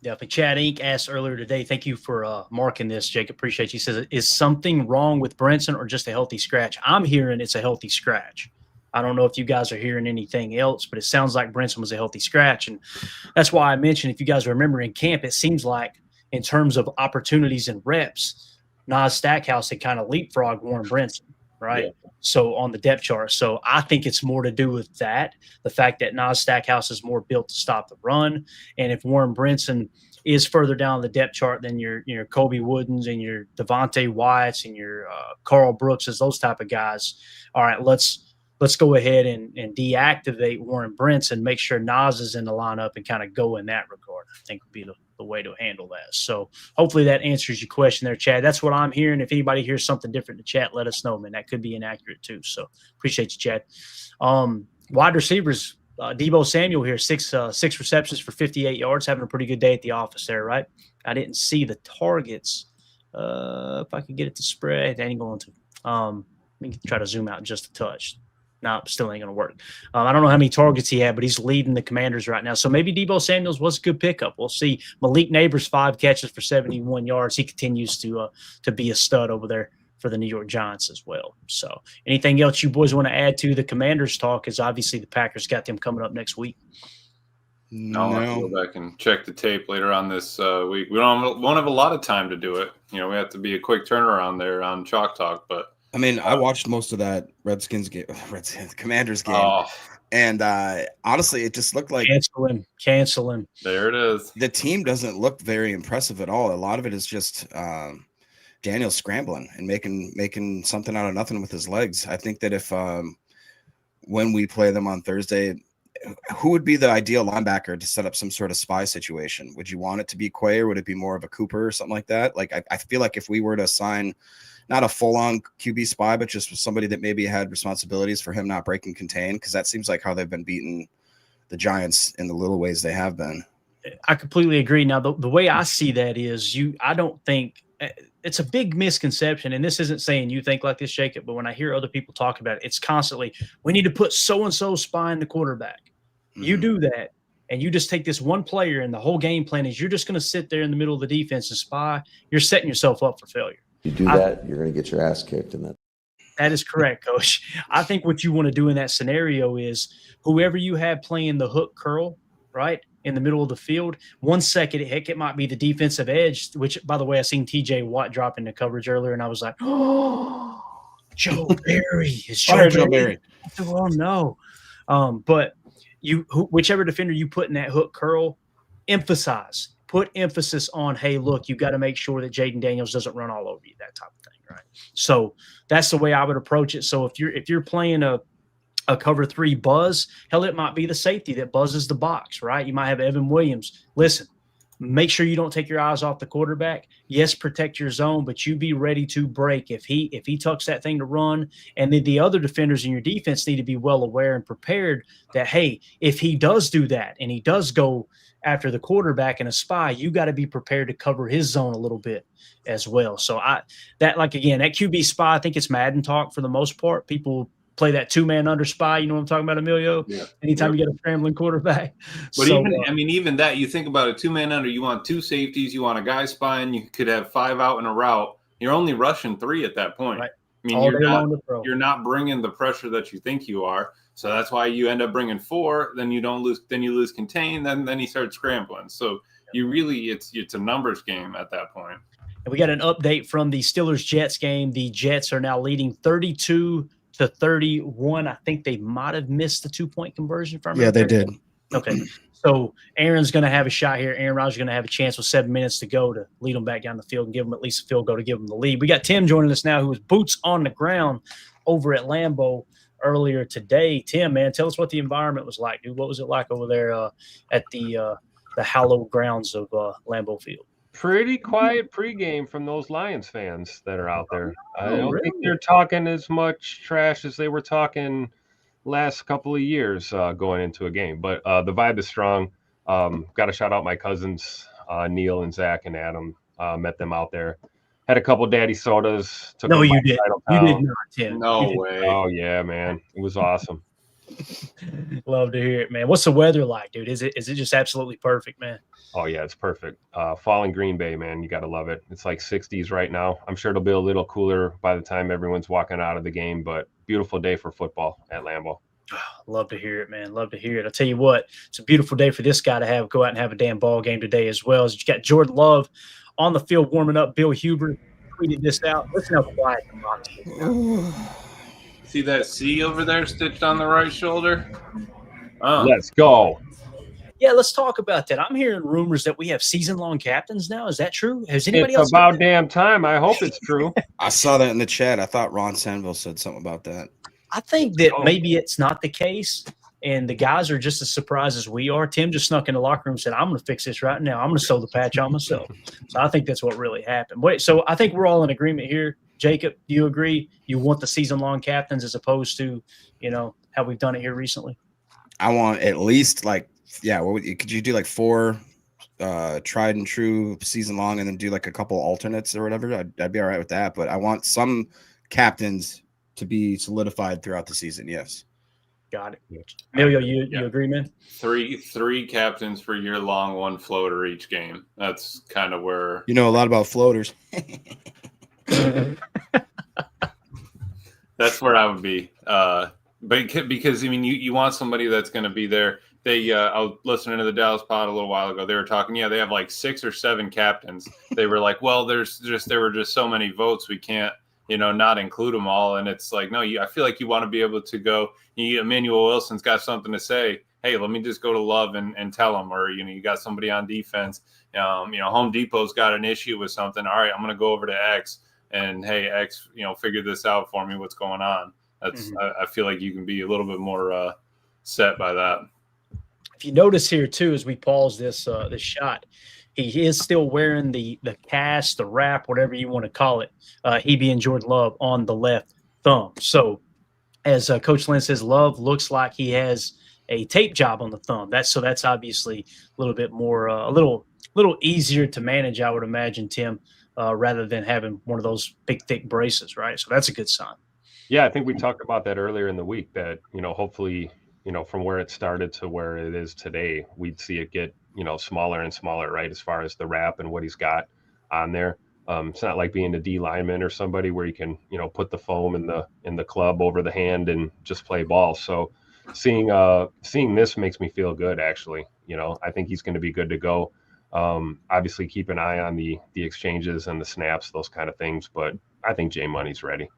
Speaker 1: Definitely. Chad Inc. asked earlier today, thank you for marking this, Jake. Appreciate you. He says, is something wrong with Brinson or just a healthy scratch? I'm hearing it's a healthy scratch. I don't know if you guys are hearing anything else, but it sounds like Brinson was a healthy scratch. And that's why I mentioned, if you guys remember in camp, it seems like in terms of opportunities and reps, Nas Stackhouse had kind of leapfrogged Warren Brinson, right? Yeah. So on the depth chart. So I think it's more to do with that, the fact that Nas Stackhouse is more built to stop the run. And if Warren Brinson is further down the depth chart than your Kobe Woodens and your Devontae Wyatts and your Carl Brookses, those type of guys, all right, let's go ahead and deactivate Warren Brinson, make sure Nas is in the lineup and kind of go in that regard. I think would be the way to handle that. So hopefully that answers your question there, Chad. That's what I'm hearing. If anybody hears something different in the chat, let us know, man. That could be inaccurate too. So appreciate you, Chad. Wide receivers, Deebo Samuel here, six receptions for 58 yards, having a pretty good day at the office there, right? I didn't see the targets. If I could get it to spread, that ain't going to. Let me try to zoom out just a touch. No, still ain't going to work. I don't know how many targets he had, but he's leading the Commanders right now. So maybe Deebo Samuels was a good pickup. We'll see. Malik Neighbors, 5 catches for 71 yards. He continues to be a stud over there for the New York Giants as well. So anything else you boys want to add to the Commanders talk? Is obviously the Packers got them coming up next week.
Speaker 3: No, I'll have to go back and check the tape later on this week. We won't have a lot of time to do it. We have to be a quick turnaround there on Chalk Talk, but
Speaker 2: I watched most of that Commanders game, and honestly, it just looked like
Speaker 1: cancel him.
Speaker 3: There it is.
Speaker 2: The team doesn't look very impressive at all. A lot of it is just Daniel scrambling and making something out of nothing with his legs. I think that if when we play them on Thursday, who would be the ideal linebacker to set up some sort of spy situation? Would you want it to be Quay, or would it be more of a Cooper or something like that? Like I feel like if we were to assign not a full-on QB spy, but just somebody that maybe had responsibilities for him not break and contain, because that seems like how they've been beating the Giants in the little ways they have been.
Speaker 1: I completely agree. Now, the way I see that is I don't think it's a big misconception, and this isn't saying you think like this, Jacob, but when I hear other people talk about it, it's constantly, we need to put so-and-so spying the quarterback. Mm-hmm. You do that, and you just take this one player, and the whole game plan is you're just going to sit there in the middle of the defense and spy. You're setting yourself up for failure.
Speaker 5: You do that, you're going to get your ass kicked in that.
Speaker 1: That is correct, Coach. I think what you want to do in that scenario is whoever you have playing the hook curl, right, in the middle of the field, 1 second, heck, it might be the defensive edge, which, by the way, I seen TJ Watt drop into coverage earlier, and I was like, oh, Joe Barry. Is Joe Barry? Oh, no. But whichever defender you put in that hook curl, put emphasis on, hey, look, you got to make sure that Jaden Daniels doesn't run all over you, that type of thing, right? So that's the way I would approach it. So if you're playing a cover 3 buzz, hell, it might be the safety that buzzes the box, right? You might have Evan Williams. Listen, make sure you don't take your eyes off the quarterback. Yes, protect your zone, but you be ready to break if he tucks that thing to run. And then the other defenders in your defense need to be well aware and prepared that, hey, if he does do that and he does go after the quarterback and a spy, you got to be prepared to cover his zone a little bit as well. So that QB spy, I think it's Madden talk for the most part. People play that 2-man under spy. You know what I'm talking about, Emilio? Yeah. Anytime you get a scrambling quarterback.
Speaker 3: But even that, you think about it, 2-man under, you want 2 safeties, you want a guy spying, you could have 5 out in a route. You're only rushing 3 at that point. Right. I mean, you're not bringing the pressure that you think you are. So that's why you end up bringing 4. Then you lose contain. Then he starts scrambling. So you really, it's a numbers game at that point.
Speaker 1: And we got an update from the Steelers-Jets game. The Jets are now leading 32-31. I think they might have missed the 2-point conversion from.
Speaker 2: Yeah, they did.
Speaker 1: Okay. So Aaron's going to have a shot here. Aaron Rodgers is going to have a chance with 7 minutes to go to lead them back down the field and give them at least a field goal to give them the lead. We got Tim joining us now, who was boots on the ground over at Lambeau earlier today. Tim, man, tell us what the environment was like, dude. What was it like over there at the hallowed grounds of Lambeau Field?
Speaker 6: Pretty quiet pregame from those Lions fans that are out there. I don't think they're talking as much trash as they were talking last couple of years going into a game. But the vibe is strong. Got to shout out my cousins, Neil and Zach and Adam. Met them out there. Had a couple daddy sodas.
Speaker 1: No, you did. You did not, Tim.
Speaker 3: No way.
Speaker 6: Oh, yeah, man. It was awesome.
Speaker 1: Love to hear it, man. What's the weather like, dude? Is it just absolutely perfect, man?
Speaker 6: Oh, yeah, it's perfect. Fall in Green Bay, man. You got to love it. It's like 60s right now. I'm sure it'll be a little cooler by the time everyone's walking out of the game, but beautiful day for football at Lambeau.
Speaker 1: Love to hear it, man. Love to hear it. I'll tell you what, it's a beautiful day for this guy to go out and have a damn ball game today as well. As you got Jordan Love on the field warming up. Bill Huber tweeted this out. Listen how quiet the box is.
Speaker 3: See that C over there stitched on the right shoulder?
Speaker 6: Let's go.
Speaker 1: Yeah, let's talk about that. I'm hearing rumors that we have season-long captains now. Is that true? Has anybody else?
Speaker 6: It's about damn time. I hope it's true.
Speaker 2: I saw that in the chat. I thought Ron Sanville said something about that.
Speaker 1: I think that maybe it's not the case, and the guys are just as surprised as we are. Tim just snuck in the locker room and said, I'm going to fix this right now. I'm going to sew the patch on myself. So I think that's what really happened. Wait, so I think we're all in agreement here. Jacob, do you agree? You want the season-long captains as opposed to, how we've done it here recently?
Speaker 2: I want at least could you do like 4 tried and true season long and then do like a couple alternates or whatever? I'd be all right with that. But I want some captains to be solidified throughout the season. Yes.
Speaker 1: Got it. Emilio, you agree, man?
Speaker 3: Three captains for year long, 1 floater each game. That's kind of where
Speaker 2: you know a lot about floaters.
Speaker 3: That's where I would be. But because you want somebody that's going to be there. I was listening to the Dallas pod a little while ago. They were talking. Yeah, they have like 6 or 7 captains. They were like, well, there were just so many votes. We can't, not include them all. And it's like, no, I feel like you want to be able to go. Emmanuel Wilson's got something to say. Hey, let me just go to Love and tell him. Or you got somebody on defense. Home Depot's got an issue with something. All right, I'm going to go over to X. And hey, X, figure this out for me. What's going on? That's I feel like you can be a little bit more set by that.
Speaker 1: If you notice here too, as we pause this shot, he is still wearing the cast, the wrap, whatever you want to call it. He being Jordan Love on the left thumb. So as Coach Lynn says, Love looks like he has a tape job on the thumb. That's obviously a little bit more, a little easier to manage, I would imagine, Tim, rather than having one of those big, thick braces, right? So that's a good sign.
Speaker 6: Yeah, I think we talked about that earlier in the week that, hopefully, from where it started to where it is today, we'd see it get, smaller and smaller, right? As far as the wrap and what he's got on there. It's not like being a D lineman or somebody where you can, put the foam in the club over the hand and just play ball. So seeing this makes me feel good, actually. I think he's going to be good to go. Obviously keep an eye on the exchanges and the snaps, those kind of things, but I think J Money's ready.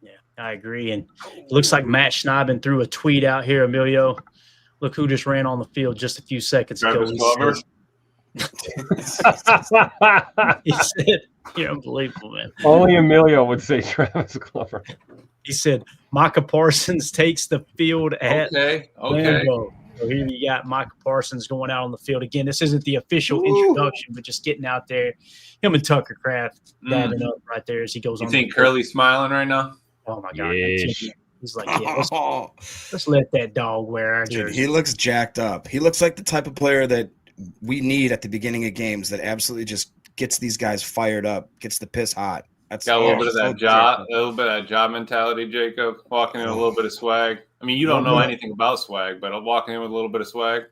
Speaker 1: Yeah, I agree. And it looks like Matt Schneiden threw a tweet out here, Emilio. Look who just ran on the field just a few seconds ago. He said, you're unbelievable, man.
Speaker 6: Only Emilio would say Travis Glover.
Speaker 1: He said, Micah Parsons takes the field at Lambeau. So here you got Micah Parsons going out on the field. Again, this isn't the official introduction, but just getting out there. Him and Tucker Kraft dabbing up right there as he goes on.
Speaker 3: You think Curly's smiling right now?
Speaker 1: Oh, my God. Yes. He's like, yeah, let's let that dog wear our jersey.
Speaker 2: Dude, he looks jacked up. He looks like the type of player that we need at the beginning of games that absolutely just gets these guys fired up, gets the piss hot. That's
Speaker 3: got a little bit of that job mentality, Jacob. Walking in a little bit of swag. I mean, you don't know anything about swag, but walking in with a little bit of swag.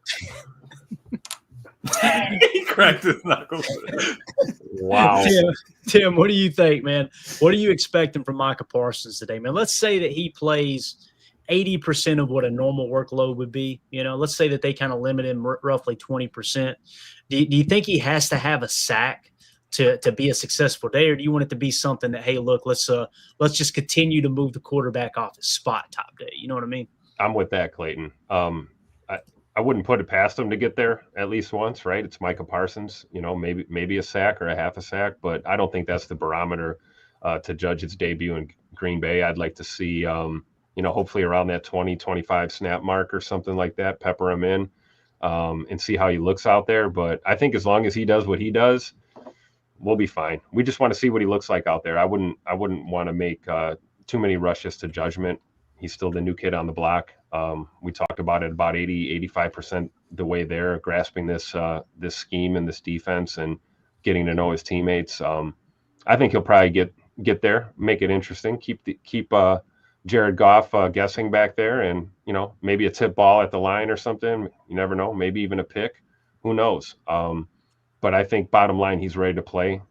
Speaker 3: He cracked his knuckles.
Speaker 6: Wow.
Speaker 1: Tim, what do you think, man? What are you expecting from Micah Parsons today, man? Let's say that he plays 80% of what a normal workload would be. Let's say that they kind of limit him roughly 20%. Do you think he has to have a sack to be a successful day, or do you want it to be something that, hey, look, let's just continue to move the quarterback off his spot top day? You know what I mean?
Speaker 6: I'm with that, Clayton. I wouldn't put it past him to get there at least once, right? It's Micah Parsons, maybe a sack or a half a sack, but I don't think that's the barometer to judge its debut in Green Bay. I'd like to see, hopefully around that 20, 25 snap mark or something like that, pepper him in and see how he looks out there. But I think as long as he does what he does, we'll be fine. We just want to see what he looks like out there. I wouldn't want to make too many rushes to judgment. He's still the new kid on the block. We talked about it about 85% the way there, grasping this scheme and this defense and getting to know his teammates. I think he'll probably get there, make it interesting, keep Jared Goff guessing back there, and maybe a tip ball at the line or something. You never know, maybe even a pick. Who knows? But I think bottom line, he's ready to play.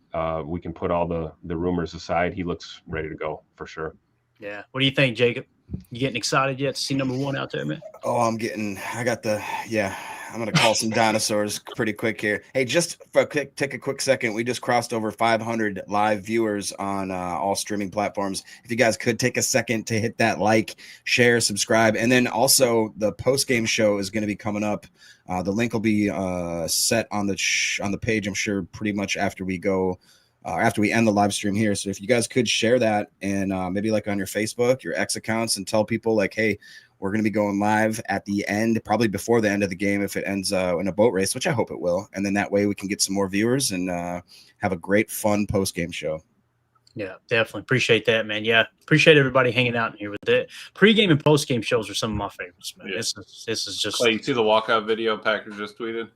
Speaker 6: We can put all the rumors aside. He looks ready to go for sure.
Speaker 1: Yeah. What do you think, Jacob? You getting excited yet to see number one out there, man?
Speaker 2: Oh, I'm going to call some dinosaurs pretty quick here. Hey, just for take a quick second. We just crossed over 500 live viewers on all streaming platforms. If you guys could take a second to hit that like, share, subscribe. And then also the post-game show is going to be coming up. The link will be set on the page, I'm sure, pretty much after we go after we end the live stream here. So if you guys could share that and maybe like on your Facebook, your X accounts, and tell people like, hey, we're going to be going live at the end, probably before the end of the game if it ends in a boat race, which I hope it will. And then that way we can get some more viewers and have a great, fun post-game show.
Speaker 1: Yeah, definitely. Appreciate that, man. Yeah, appreciate everybody hanging out in here with it. Pre-game and post-game shows are some of my favorites, man. Yeah. This is just.
Speaker 3: Like, you see the walkout video Packers just tweeted?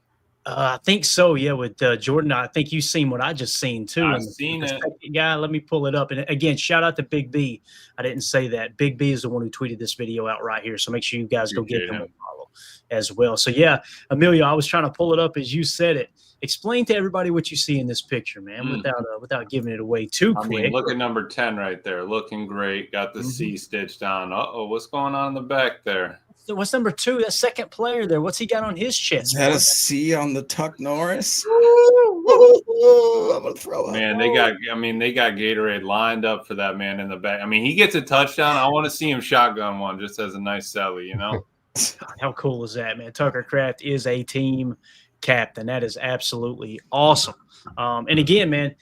Speaker 1: I think so, yeah, with Jordan. I think you've seen what I just seen, too.
Speaker 3: I've seen it.
Speaker 1: Yeah, let me pull it up. And, again, shout out to Big B. I didn't say that. Big B is the one who tweeted this video out right here, so make sure you guys go give him a follow as well. So, yeah, Emilio, I was trying to pull it up as you said it. Explain to everybody what you see in this picture, man, without giving it away too quick.
Speaker 3: I mean, look at number 10 right there. Looking great. Got the C stitched on. Uh-oh, what's going on in the back there?
Speaker 1: What's number 2? That second player there. What's he got on his chest?
Speaker 2: Is that a C on the Tuck Norris? I'm gonna throw up.
Speaker 3: Man, they got Gatorade lined up for that man in the back. I mean, he gets a touchdown. I want to see him shotgun one just as a nice selly, you know?
Speaker 1: How cool is that, man? Tucker Kraft is a team captain. That is absolutely awesome. And again, man,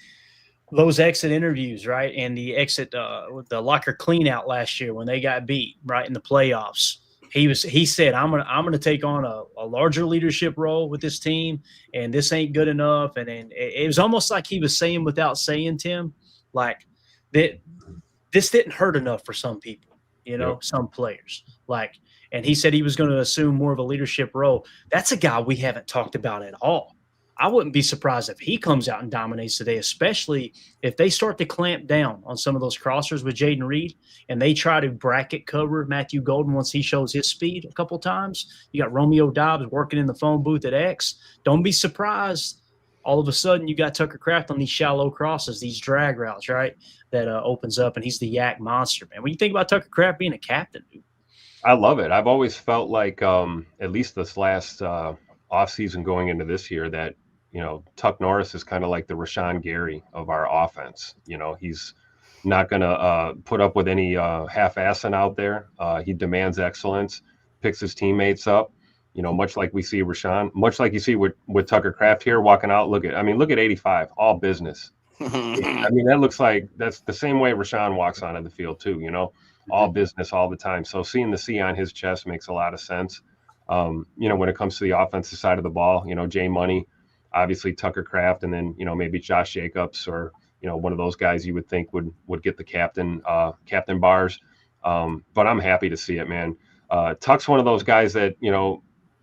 Speaker 1: those exit interviews, right? And the exit, the locker clean out last year when they got beat, right, in the playoffs. He said, I'm gonna take on a larger leadership role with this team, and this ain't good enough. And then it was almost like he was saying without saying, Tim, like that this didn't hurt enough for some people, some players. And he said he was going to assume more of a leadership role. That's a guy we haven't talked about at all. I wouldn't be surprised if he comes out and dominates today, especially if they start to clamp down on some of those crossers with Jaden Reed and they try to bracket cover Matthew Golden once he shows his speed a couple times. You got Romeo Dobbs working in the phone booth at X. Don't be surprised. All of a sudden, you got Tucker Kraft on these shallow crosses, these drag routes, right, that opens up, and he's the yak monster, man. When you think about Tucker Kraft being a captain, dude.
Speaker 6: I love it. I've always felt like, at least this last offseason going into this year, that Tuck Norris is kind of like the Rashawn Gary of our offense. He's not going to put up with any half-assing out there. He demands excellence, picks his teammates up, much like we see Rashawn, much like you see with Tucker Kraft here walking out. Look at 85, all business. That looks like that's the same way Rashawn walks onto the field too, all business all the time. So seeing the C on his chest makes a lot of sense. When it comes to the offensive side of the ball, Jay Money, obviously Tucker Kraft, and then maybe Josh Jacobs or one of those guys you would think would get the captain bars. But I'm happy to see it, man. Tuck's one of those guys that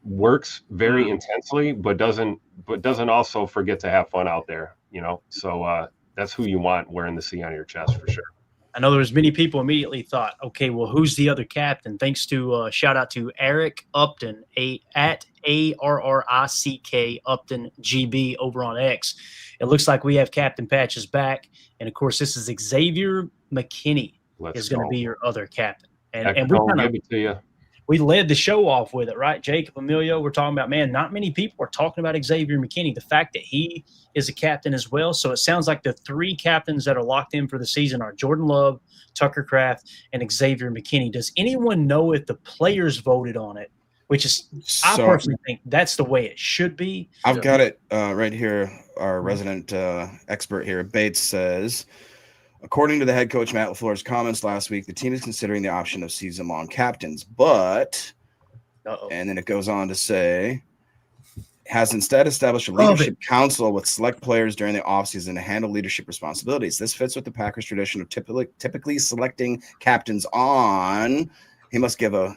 Speaker 6: works very intensely, but doesn't also forget to have fun out there. So that's who you want wearing the C on your chest for sure.
Speaker 1: I know there was many people immediately thought, okay, well, who's the other captain? Thanks to shout out to Eric Upton, at ARRICK Upton GB over on X. It looks like we have Captain Patches back. And of course, this is Xavier McKinney is going to be your other captain. And we led the show off with it, right? Jacob, Emilio, we're talking about, man, not many people are talking about Xavier McKinney, the fact that he is a captain as well. So it sounds like the three captains that are locked in for the season are Jordan Love, Tucker Kraft, and Xavier McKinney. Does anyone know if the players voted on it? Which is, I personally think that's the way it should be.
Speaker 2: I've got it right here. Our resident expert here, Bates, says, according to the head coach Matt LaFleur's comments last week, the team is considering the option of season-long captains, but and then it goes on to say, has instead established a leadership council with select players during the offseason to handle leadership responsibilities. This fits with the Packers' tradition of typically selecting captains on, he must give a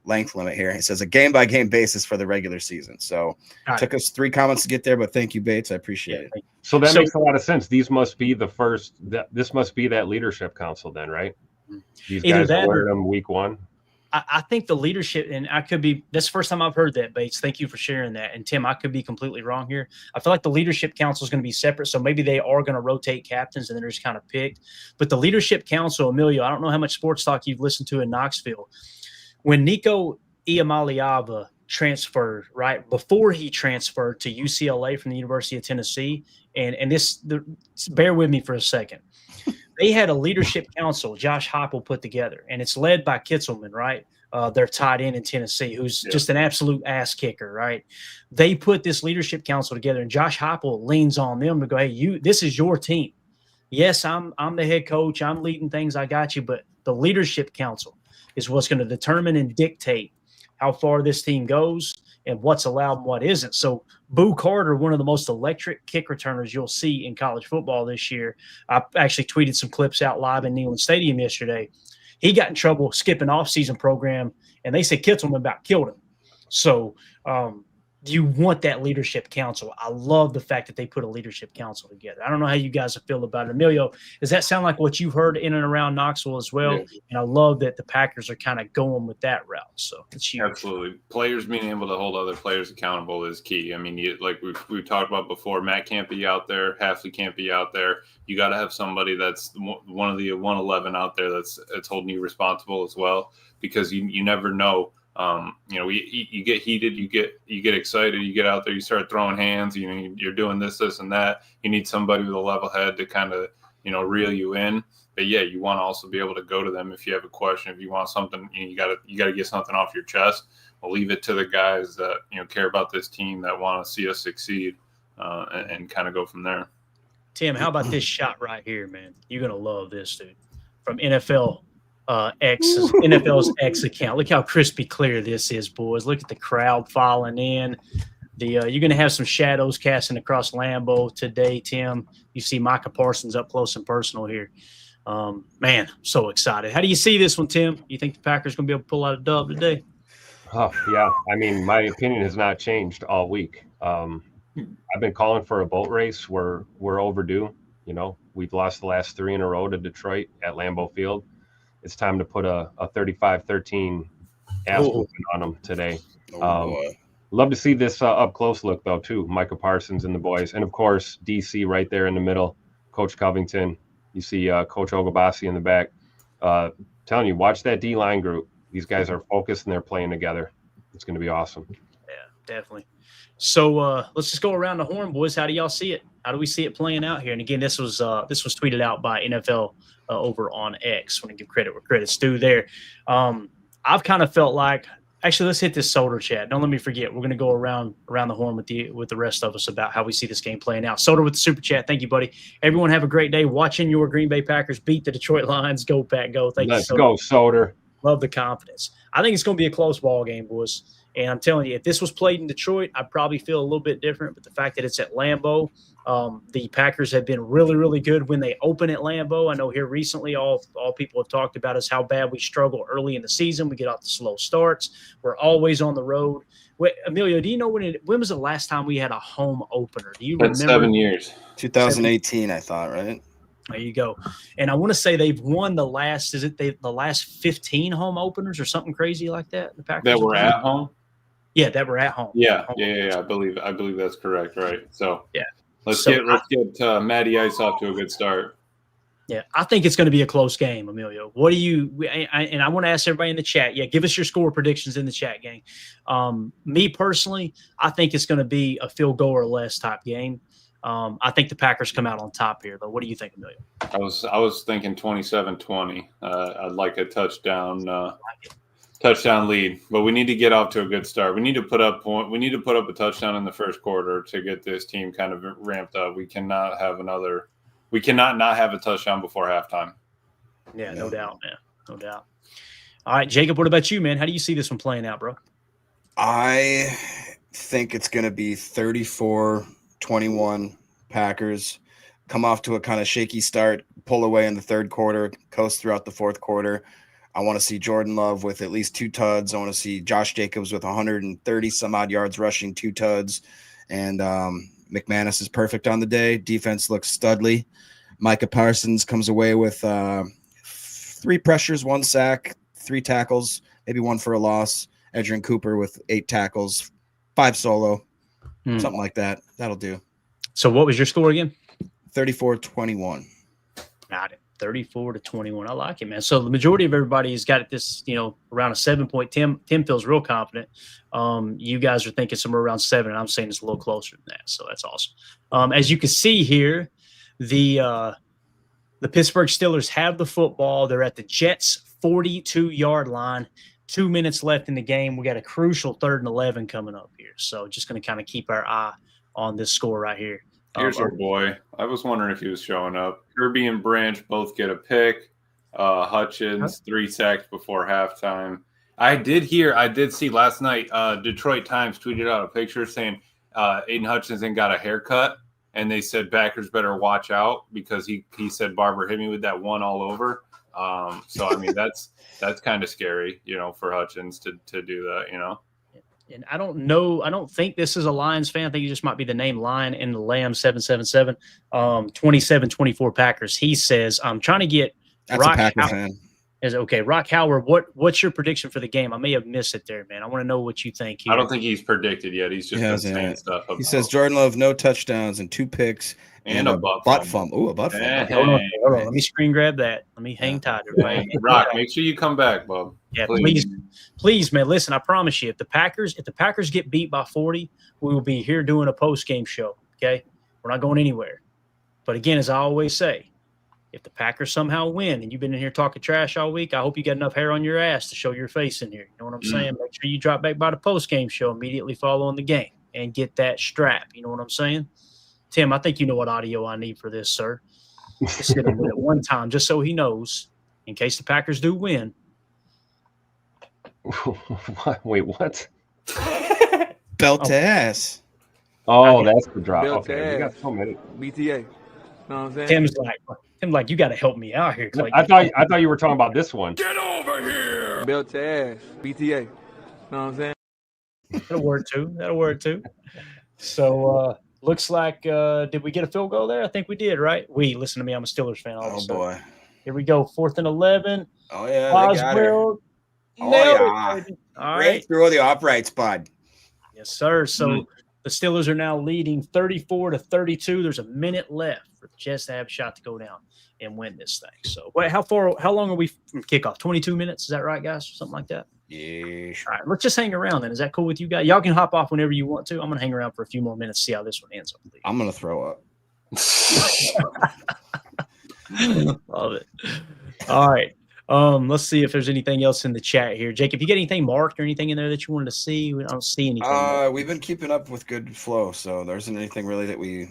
Speaker 2: length limit here. He says a game-by-game basis for the regular season. So it took us 3 comments to get there, but thank you, Bates. I appreciate it.
Speaker 6: So that makes a lot of sense. These must be this must be that leadership council then, right? These guys are wearing them week 1.
Speaker 1: I think the leadership, and that's the first time I've heard that, Bates. Thank you for sharing that. And Tim, I could be completely wrong here. I feel like the leadership council is going to be separate. So maybe they are going to rotate captains and then they're just kind of picked. But the leadership council, Emilio, I don't know how much sports talk you've listened to in Knoxville. When Nico Iamaleava transferred, right, before he transferred to UCLA from the University of Tennessee, and bear with me for a second. They had a leadership council Josh Heupel put together, and it's led by Kitzelman, right? Their tight end in Tennessee, who's just an absolute ass kicker, right? They put this leadership council together, and Josh Heupel leans on them to go, hey, this is your team. Yes, I'm the head coach. I'm leading things. I got you. But the leadership council is what's going to determine and dictate how far this team goes and what's allowed and what isn't. So Boo Carter, one of the most electric kick returners you'll see in college football this year. I actually tweeted some clips out live in Neyland Stadium yesterday. He got in trouble skipping off-season program, and they said Kitzelman about killed him. So you want that leadership council. I love the fact that they put a leadership council together. I don't know how you guys feel about it. Emilio, does that sound like what you've heard in and around Knoxville as well? Yeah. And I love that the Packers are kind of going with that route. So it's huge.
Speaker 3: Absolutely. Players being able to hold other players accountable is key. I mean, like we've talked about before, Matt can't be out there. Halfley can't be out there. You got to have somebody that's one of the 111 out there that's holding you responsible as well, because you never know. You get heated, you get excited, you get out there, you start throwing hands, you're doing this, and that. You need somebody with a level head to kind of, reel you in. But yeah, you want to also be able to go to them if you have a question, if you want something, you got to get something off your chest. I'll leave it to the guys that, care about this team, that want to see us succeed, and kind of go from there.
Speaker 1: Tim, how about this shot right here, man? You're going to love this, dude. From NFL NFL's X account. Look how crispy clear this is, boys. Look at the crowd filing in. You're going to have some shadows casting across Lambeau today, Tim. You see Micah Parsons up close and personal here. Man, so excited. How do you see this one, Tim? You think the Packers going to be able to pull out a dub today?
Speaker 6: Oh, yeah. I mean, my opinion has not changed all week. I've been calling for a boat race. We're overdue. You know, we've lost the last 3 in a row to Detroit at Lambeau Field. It's time to put a 35-13 ass whooping on them today. Love to see this up close look, though, too. Micah Parsons and the boys. And, of course, DC right there in the middle, Coach Covington. You see Coach Ogabasi in the back. Telling you, watch that D-line group. These guys are focused and they're playing together. It's going to be awesome.
Speaker 1: Yeah, definitely. So let's just go around the horn, boys. How do y'all see it? How do we see it playing out here? And, again, this was tweeted out by NFL over on X. I want to give credit where credit's due there. I've kind of felt like – actually, let's hit this Soder chat. Don't let me forget. We're going to go around the horn with the rest of us about how we see this game playing out. Soder with the super chat. Thank you, buddy. Everyone have a great day watching your Green Bay Packers beat the Detroit Lions. Go, Pack, go. Thank you, Soder.
Speaker 6: Let's go, Soder.
Speaker 1: Love the confidence. I think it's going to be a close ball game, boys. And I'm telling you, if this was played in Detroit, I'd probably feel a little bit different. But the fact that it's at Lambeau, the Packers have been really, really good when they open at Lambeau. I know here recently all people have talked about is how bad we struggle early in the season. We get off the slow starts. We're always on the road. Wait, Emilio, do you know when was the last time we had a home opener? Do you remember?
Speaker 3: 7 years.
Speaker 2: 2018, I thought, right?
Speaker 1: There you go. And I want to say they've won the last 15 home openers or something crazy like that? The Packers
Speaker 3: that were at home?
Speaker 1: Yeah, that were at home.
Speaker 3: Yeah. I believe that's correct, right? So
Speaker 1: yeah.
Speaker 3: Let's get Matty Ice off to a good start.
Speaker 1: Yeah, I think it's going to be a close game, Emilio. What do you and I want to ask everybody in the chat, give us your score predictions in the chat, gang. Me personally, I think it's going to be a field goal or less type game. I think the Packers come out on top here, though. What do you think, Emilio?
Speaker 3: I was thinking 27-20. I'd like a touchdown lead, but we need to get off to a good start. We need to put up a touchdown in the first quarter to get this team kind of ramped up. We cannot not have a touchdown before halftime.
Speaker 1: Yeah, no doubt, man. No doubt. All right, Jacob, what about you, man? How do you see this one playing out, bro?
Speaker 2: I think it's going to be 34-21 Packers. Come off to a kind of shaky start, pull away in the third quarter, coast throughout the fourth quarter. I want to see Jordan Love with at least 2 tuds. I want to see Josh Jacobs with 130 some odd yards rushing, 2 tuds. And McManus is perfect on the day. Defense looks studly. Micah Parsons comes away with 3 pressures, 1 sack, 3 tackles, maybe 1 for a loss. Edgerrin Cooper with 8 tackles, 5 solo, something like that. That'll do. So
Speaker 1: what was your score again?
Speaker 2: 34-21.
Speaker 1: Got it. 34-21. I like it, man. So the majority of everybody has got this, around a 7-point. Tim feels real confident. You guys are thinking somewhere around 7, and I'm saying it's a little closer than that. So that's awesome. As you can see here, the Pittsburgh Steelers have the football. They're at the Jets' 42-yard line. 2 minutes left in the game. We got a crucial 3rd and 11 coming up here. So just going to kind of keep our eye on this score right here.
Speaker 3: Here's our boy. I was wondering if he was showing up. Kirby and Branch both get a pick. Hutchins, 3 sacks before halftime. I did see last night, Detroit Times tweeted out a picture saying Aiden Hutchinson got a haircut, and they said backers better watch out because he said Barber hit me with that one all over. So, I mean, that's kind of scary, for Hutchins to do that,
Speaker 1: And I don't know. I don't think this is a Lions fan. I think it just might be the name Lion in the Lamb 777. 27-24 Packers. He says, I'm trying to get
Speaker 2: That's Rock a Packer fan.
Speaker 1: Is okay. Rock Howard, what's your prediction for the game? I may have missed it there, man. I want to know what you think here.
Speaker 3: I don't think he's predicted yet. He's just been saying stuff.
Speaker 2: He says Jordan Love, no touchdowns and 2 picks and a butt fump. Ooh, a butt fump.
Speaker 1: Hey. Hold on. Let me screen grab that. Let me hang tight, everybody.
Speaker 3: Rock, make sure you come back, Bob.
Speaker 1: Yeah, please, man. Listen, I promise you, if the Packers get beat by 40, we will be here doing a post-game show. Okay, we're not going anywhere. But again, as I always say, if the Packers somehow win and you've been in here talking trash all week, I hope you got enough hair on your ass to show your face in here. You know what I'm saying? Make sure you drop back by the post-game show immediately following the game and get that strap. You know what I'm saying? Tim, I think you know what audio I need for this, sir. Just hit him with it one time just so he knows in case the Packers do win.
Speaker 6: Wait, what?
Speaker 2: Belt to ass.
Speaker 6: Oh, that's the drop.
Speaker 7: Belt
Speaker 6: Okay, we got so many.
Speaker 7: BTA. You know what I'm saying?
Speaker 1: Tim's like, you got to help me out here, Clayton.
Speaker 6: I thought you were talking about this one.
Speaker 7: Get over here. Belt to ass. BTA. You know what I'm saying?
Speaker 1: That'll work too. So looks like did we get a field goal there? I think we did, right? Listen to me, I'm a Steelers fan.
Speaker 2: Oh boy.
Speaker 1: Here we go, 4th and 11.
Speaker 2: Oh yeah, they got her.
Speaker 1: Boswell.
Speaker 2: Oh
Speaker 1: Nailed
Speaker 2: yeah.
Speaker 1: it, all
Speaker 2: Right
Speaker 1: right.
Speaker 2: through the uprights, bud.
Speaker 1: Yes, sir. So the Steelers are now leading 34-32. There's a minute left for the Jets to have a shot to go down and win this thing. So wait, how long are we from kickoff? 22 minutes? Is that right, guys? Something like that?
Speaker 2: Yeah.
Speaker 1: All right, let's just hang around then. Is that cool with you guys? Y'all can hop off whenever you want to. I'm going to hang around for a few more minutes, see how this one ends up.
Speaker 2: I'm gonna throw up.
Speaker 1: Love it. All right. Let's see if there's anything else in the chat here. Jake, if you get anything marked or anything in there that you wanted to see, I don't see anything.
Speaker 2: We've been keeping up with good flow, so there isn't anything really that we've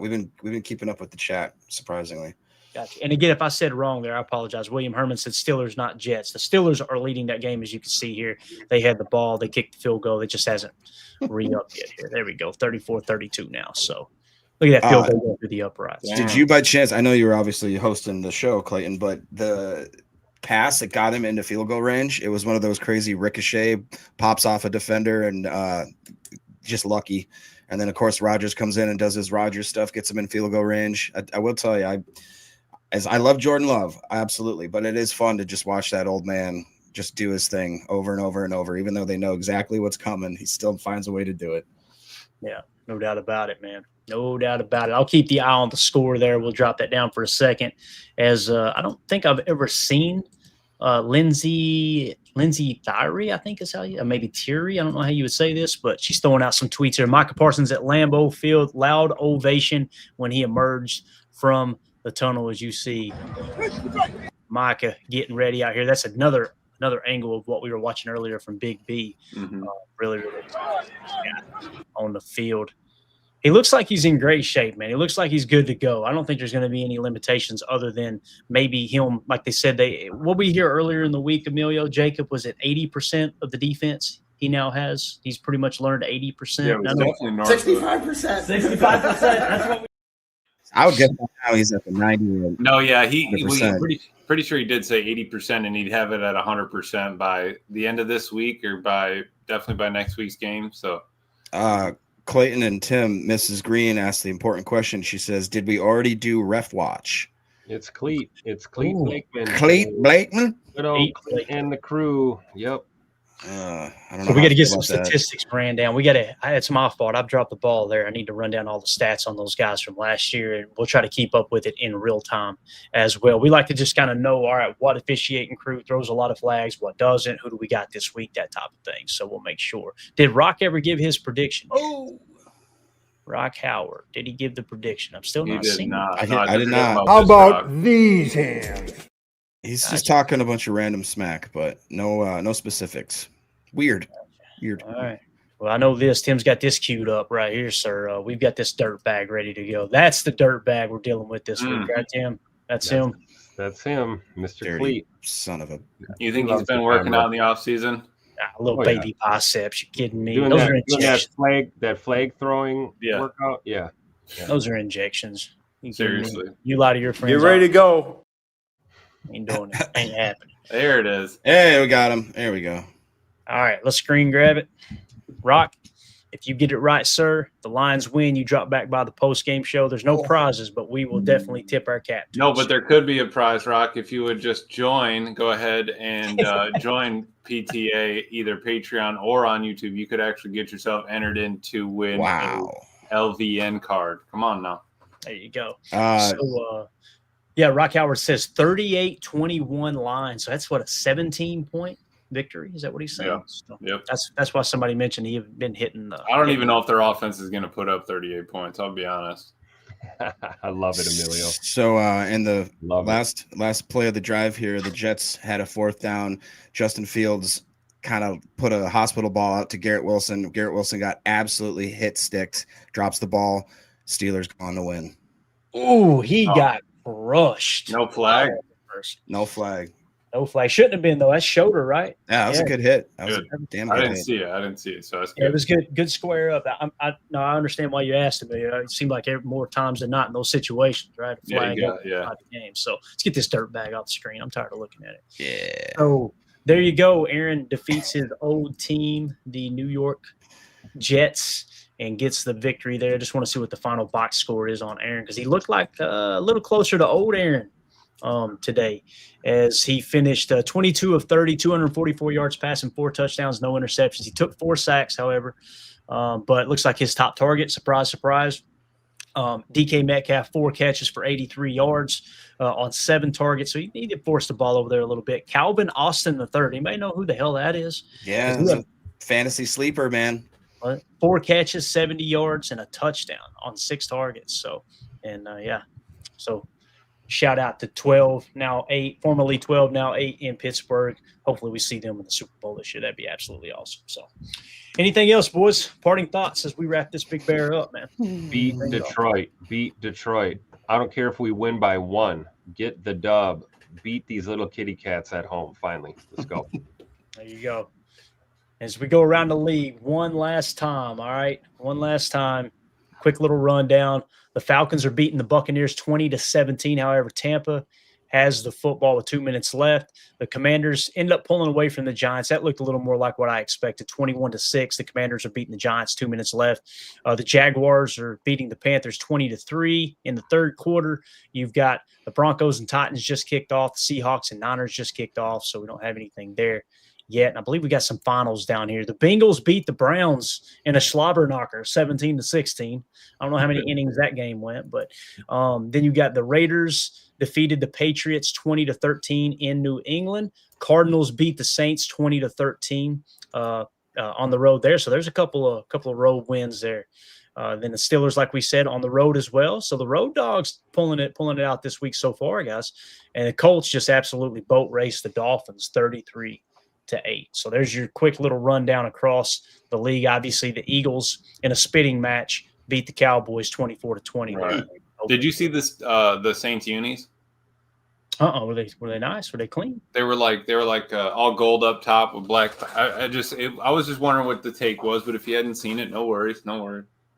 Speaker 2: been keeping up with the chat, surprisingly.
Speaker 1: Gotcha. And again, if I said wrong there, I apologize. William Herman said Steelers, not Jets. The Steelers are leading that game, as you can see here. They had the ball. They kicked the field goal. It just hasn't re-upped yet here. There we go, 34-32 now. So look at that field goal going through the uprights.
Speaker 2: Did you by chance – I know you were obviously hosting the show, Clayton, but the pass that got him into field goal range, it was one of those crazy ricochet, pops off a defender and just lucky. And then, of course, Rodgers comes in and does his Rodgers stuff, gets him in field goal range. I will tell you, I love Jordan Love, absolutely, but it is fun to just watch that old man just do his thing over and over and over. Even though they know exactly what's coming, he still finds a way to do it. Yeah,
Speaker 1: no doubt about it, man. No doubt about it. I'll keep the eye on the score there. We'll drop that down for a second, as I don't think I've ever seen Lindsay Thierry, I think is how you, maybe Thierry. I don't know how you would say this, but she's throwing out some tweets here. Micah Parsons at Lambeau Field, loud ovation when he emerged from the tunnel, as you see Micah getting ready out here. That's another angle of what we were watching earlier from Big B. Really on the field. He looks like he's in great shape, man. He looks like he's good to go. I don't think there's going to be any limitations other than maybe him, like they said, what we hear earlier in the week, Emilio, Jacob, was it 80% of the defense he now has? He's pretty much learned 80%.
Speaker 3: Yeah, it was definitely north
Speaker 8: 65%. 65%. That's what
Speaker 2: I would guess now he's at the 90.
Speaker 3: No, yeah, he
Speaker 2: 100%.
Speaker 3: pretty sure he did say 80%, and he'd have it at 100% by the end of this week or definitely by next week's game. So,
Speaker 2: Clayton and Tim, Mrs. Green asked the important question. She says, "Did we already do Ref Watch?"
Speaker 6: It's Cleat. It's Cleat Blakeman.
Speaker 2: Cleat Blakeman?
Speaker 6: Good old Cleat and the crew. Yep.
Speaker 2: I don't know.
Speaker 1: So we got to get some statistics ran down. It's my fault. I've dropped the ball there. I need to run down all the stats on those guys from last year, and we'll try to keep up with it in real time as well. We like to just kind of know, all right, what officiating crew throws a lot of flags, what doesn't, who do we got this week, that type of thing. So we'll make sure. Did Rock ever give his prediction?
Speaker 2: Oh,
Speaker 1: Rock Howard. Did he give the prediction? I'm still not seeing it.
Speaker 2: I did not.
Speaker 8: How about these hands?
Speaker 2: He's just talking a bunch of random smack, but no specifics. Weird.
Speaker 1: All right. Well, I know this. Tim's got this queued up right here, sir. We've got this dirt bag ready to go. That's the dirt bag we're dealing with this week, right, Tim? That's him.
Speaker 6: That's him, Mr.
Speaker 2: Dirty
Speaker 6: Cleat.
Speaker 2: son of a.
Speaker 3: you think he's been working out in the offseason?
Speaker 1: A little baby biceps. You kidding me?
Speaker 6: Doing
Speaker 1: Those are injections.
Speaker 6: that flag throwing workout. Yeah.
Speaker 1: Those are injections.
Speaker 3: Seriously.
Speaker 1: You lie to your friends.
Speaker 8: Get ready to go.
Speaker 1: Ain't doing it. Ain't happening.
Speaker 3: There it is.
Speaker 2: Hey, we got him. There we go.
Speaker 1: All right, let's screen grab it. Rock, if you get it right, sir, the Lions win. You drop back by the post-game show. There's no prizes, but we will definitely tip our cap.
Speaker 3: No, but there could be a prize, Rock. If you would just go ahead and join PTA, either Patreon or on YouTube. You could actually get yourself entered in to win a LVN card. Come on now.
Speaker 1: There you go. Rock Howard says 38-21 Lions. So that's what, a 17-point victory? Is that what he's saying?
Speaker 3: Yeah.
Speaker 1: So
Speaker 3: Yep.
Speaker 1: That's why somebody mentioned he had been hitting the.
Speaker 3: I don't even know if their offense is going to put up 38 points. I'll be honest.
Speaker 6: I love it, Emilio.
Speaker 2: So in the last play of the drive here, the Jets had a 4th down. Justin Fields kind of put a hospital ball out to Garrett Wilson. Garrett Wilson got absolutely sticked, drops the ball. Steelers on the win.
Speaker 1: He got crushed.
Speaker 3: No flag.
Speaker 1: mercy.
Speaker 2: No flag.
Speaker 1: No flag. Shouldn't have been, though. That's shoulder, right?
Speaker 2: Yeah, that was a good hit. That was
Speaker 3: Good.
Speaker 2: a damn
Speaker 3: I
Speaker 2: good
Speaker 3: didn't
Speaker 2: hit.
Speaker 3: see it. I didn't see it. So that's good.
Speaker 1: Yeah, it was good. Good square up. I understand why you asked me. It seemed like more times than not in those situations, right? A flag
Speaker 3: Yeah,
Speaker 1: up
Speaker 3: yeah.
Speaker 1: out the game. So let's get this dirt bag off the screen. I'm tired of looking at it.
Speaker 2: Yeah.
Speaker 1: So there you go. Aaron defeats his old team, the New York Jets, and gets the victory there. Just want to see what the final box score is on Aaron, because he looked like a little closer to old Aaron today, as he finished 22 of 30, 244 yards passing, 4 touchdowns, no interceptions. He took 4 sacks, however, but it looks like his top target, surprise, surprise, DK Metcalf, 4 catches for 83 yards on 7 targets. So he needed to force the ball over there a little bit. Calvin Austin III. Anybody know who the hell that is?
Speaker 2: Yeah, it's a fantasy sleeper, man.
Speaker 1: 4 catches, 70 yards, and a touchdown on 6 targets. So, so shout out to 12, now 8, formerly 12, now 8 in Pittsburgh. Hopefully we see them in the Super Bowl this year. That'd be absolutely awesome. So anything else, boys? Parting thoughts as we wrap this big bear up, man.
Speaker 6: Beat Detroit. Beat Detroit. I don't care if we win by 1. Get the dub. Beat these little kitty cats at home. Finally. Let's go.
Speaker 1: There you go. As we go around the league one last time, all right? One last time. Quick little rundown. The Falcons are beating the Buccaneers 20-17. However, Tampa has the football with 2 minutes left. The Commanders end up pulling away from the Giants. That looked a little more like what I expected, 21-6. The Commanders are beating the Giants, 2 minutes left. The Jaguars are beating the Panthers 20-3 in the third quarter. You've got the Broncos and Titans just kicked off. The Seahawks and Niners just kicked off, so we don't have anything there yet. And I believe we got some finals down here. The Bengals beat the Browns in a slobber knocker, 17-16. I don't know how many innings that game went, but then you got the Raiders defeated the Patriots 20-13 in New England. Cardinals beat the Saints 20-13 on the road there. So there's a couple of road wins there. Then the Steelers, like we said, on the road as well. So the Road Dogs pulling it out this week so far, guys. And the Colts just absolutely boat raced the Dolphins 33-8. So there's your quick little rundown across the league. Obviously, the Eagles in a spitting match beat the Cowboys 24-20.
Speaker 3: Right. Did you see this? The Saints unis?
Speaker 1: Were they nice? Were they clean?
Speaker 3: They were like all gold up top with black. I was just wondering what the take was, but if you hadn't seen it, no worries.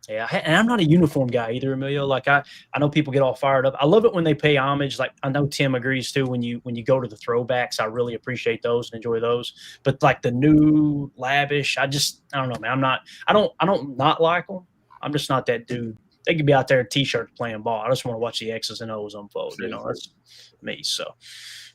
Speaker 1: Yeah, and I'm not a uniform guy either, Emilio. Like I know people get all fired up. I love it when they pay homage. Like I know Tim agrees too. When you go to the throwbacks, I really appreciate those and enjoy those. But like the new lavish, I don't know, man. I don't not like them. I'm just not that dude. They could be out there in t-shirts playing ball. I just want to watch the X's and O's unfold. You know, that's me. So,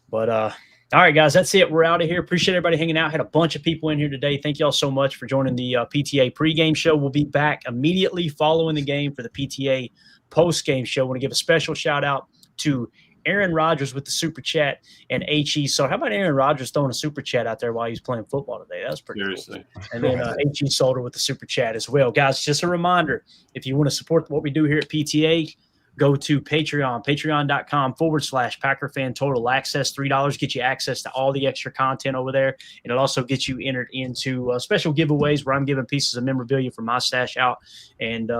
Speaker 1: but all right, guys, that's it. We're out of here. Appreciate everybody hanging out. Had a bunch of people in here today. Thank y'all so much for joining the PTA pregame show. We'll be back immediately following the game for the PTA postgame show. I want to give a special shout out to Aaron Rodgers with the super chat and HE. So how about Aaron Rodgers throwing a super chat out there while he's playing football today? That was pretty cool. And then HE Solder with the super chat as well. Guys, just a reminder, if you want to support what we do here at PTA, go to Patreon, patreon.com/PackerFan Total Access. $3 get you access to all the extra content over there. And it also gets you entered into special giveaways where I'm giving pieces of memorabilia from my stash out. And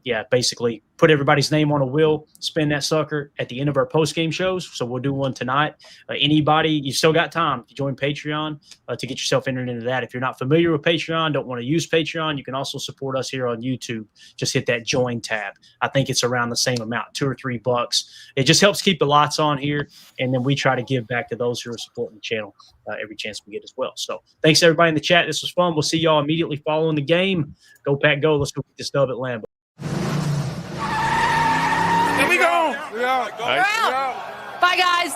Speaker 1: yeah, basically put everybody's name on a wheel, spin that sucker at the end of our post-game shows. So we'll do one tonight. Anybody, you still got time to join Patreon to get yourself entered into that. If you're not familiar with Patreon, don't want to use Patreon, you can also support us here on YouTube. Just hit that join tab. I think it's around the same amount, $2 or $3. It just helps keep the lights on here. And then we try to give back to those who are supporting the channel every chance we get as well. So thanks everybody in the chat. This was fun. We'll see y'all immediately following the game. Go Pack, go. Let's go get this dub at Lambeau.
Speaker 8: Here we go.
Speaker 9: Bye, guys.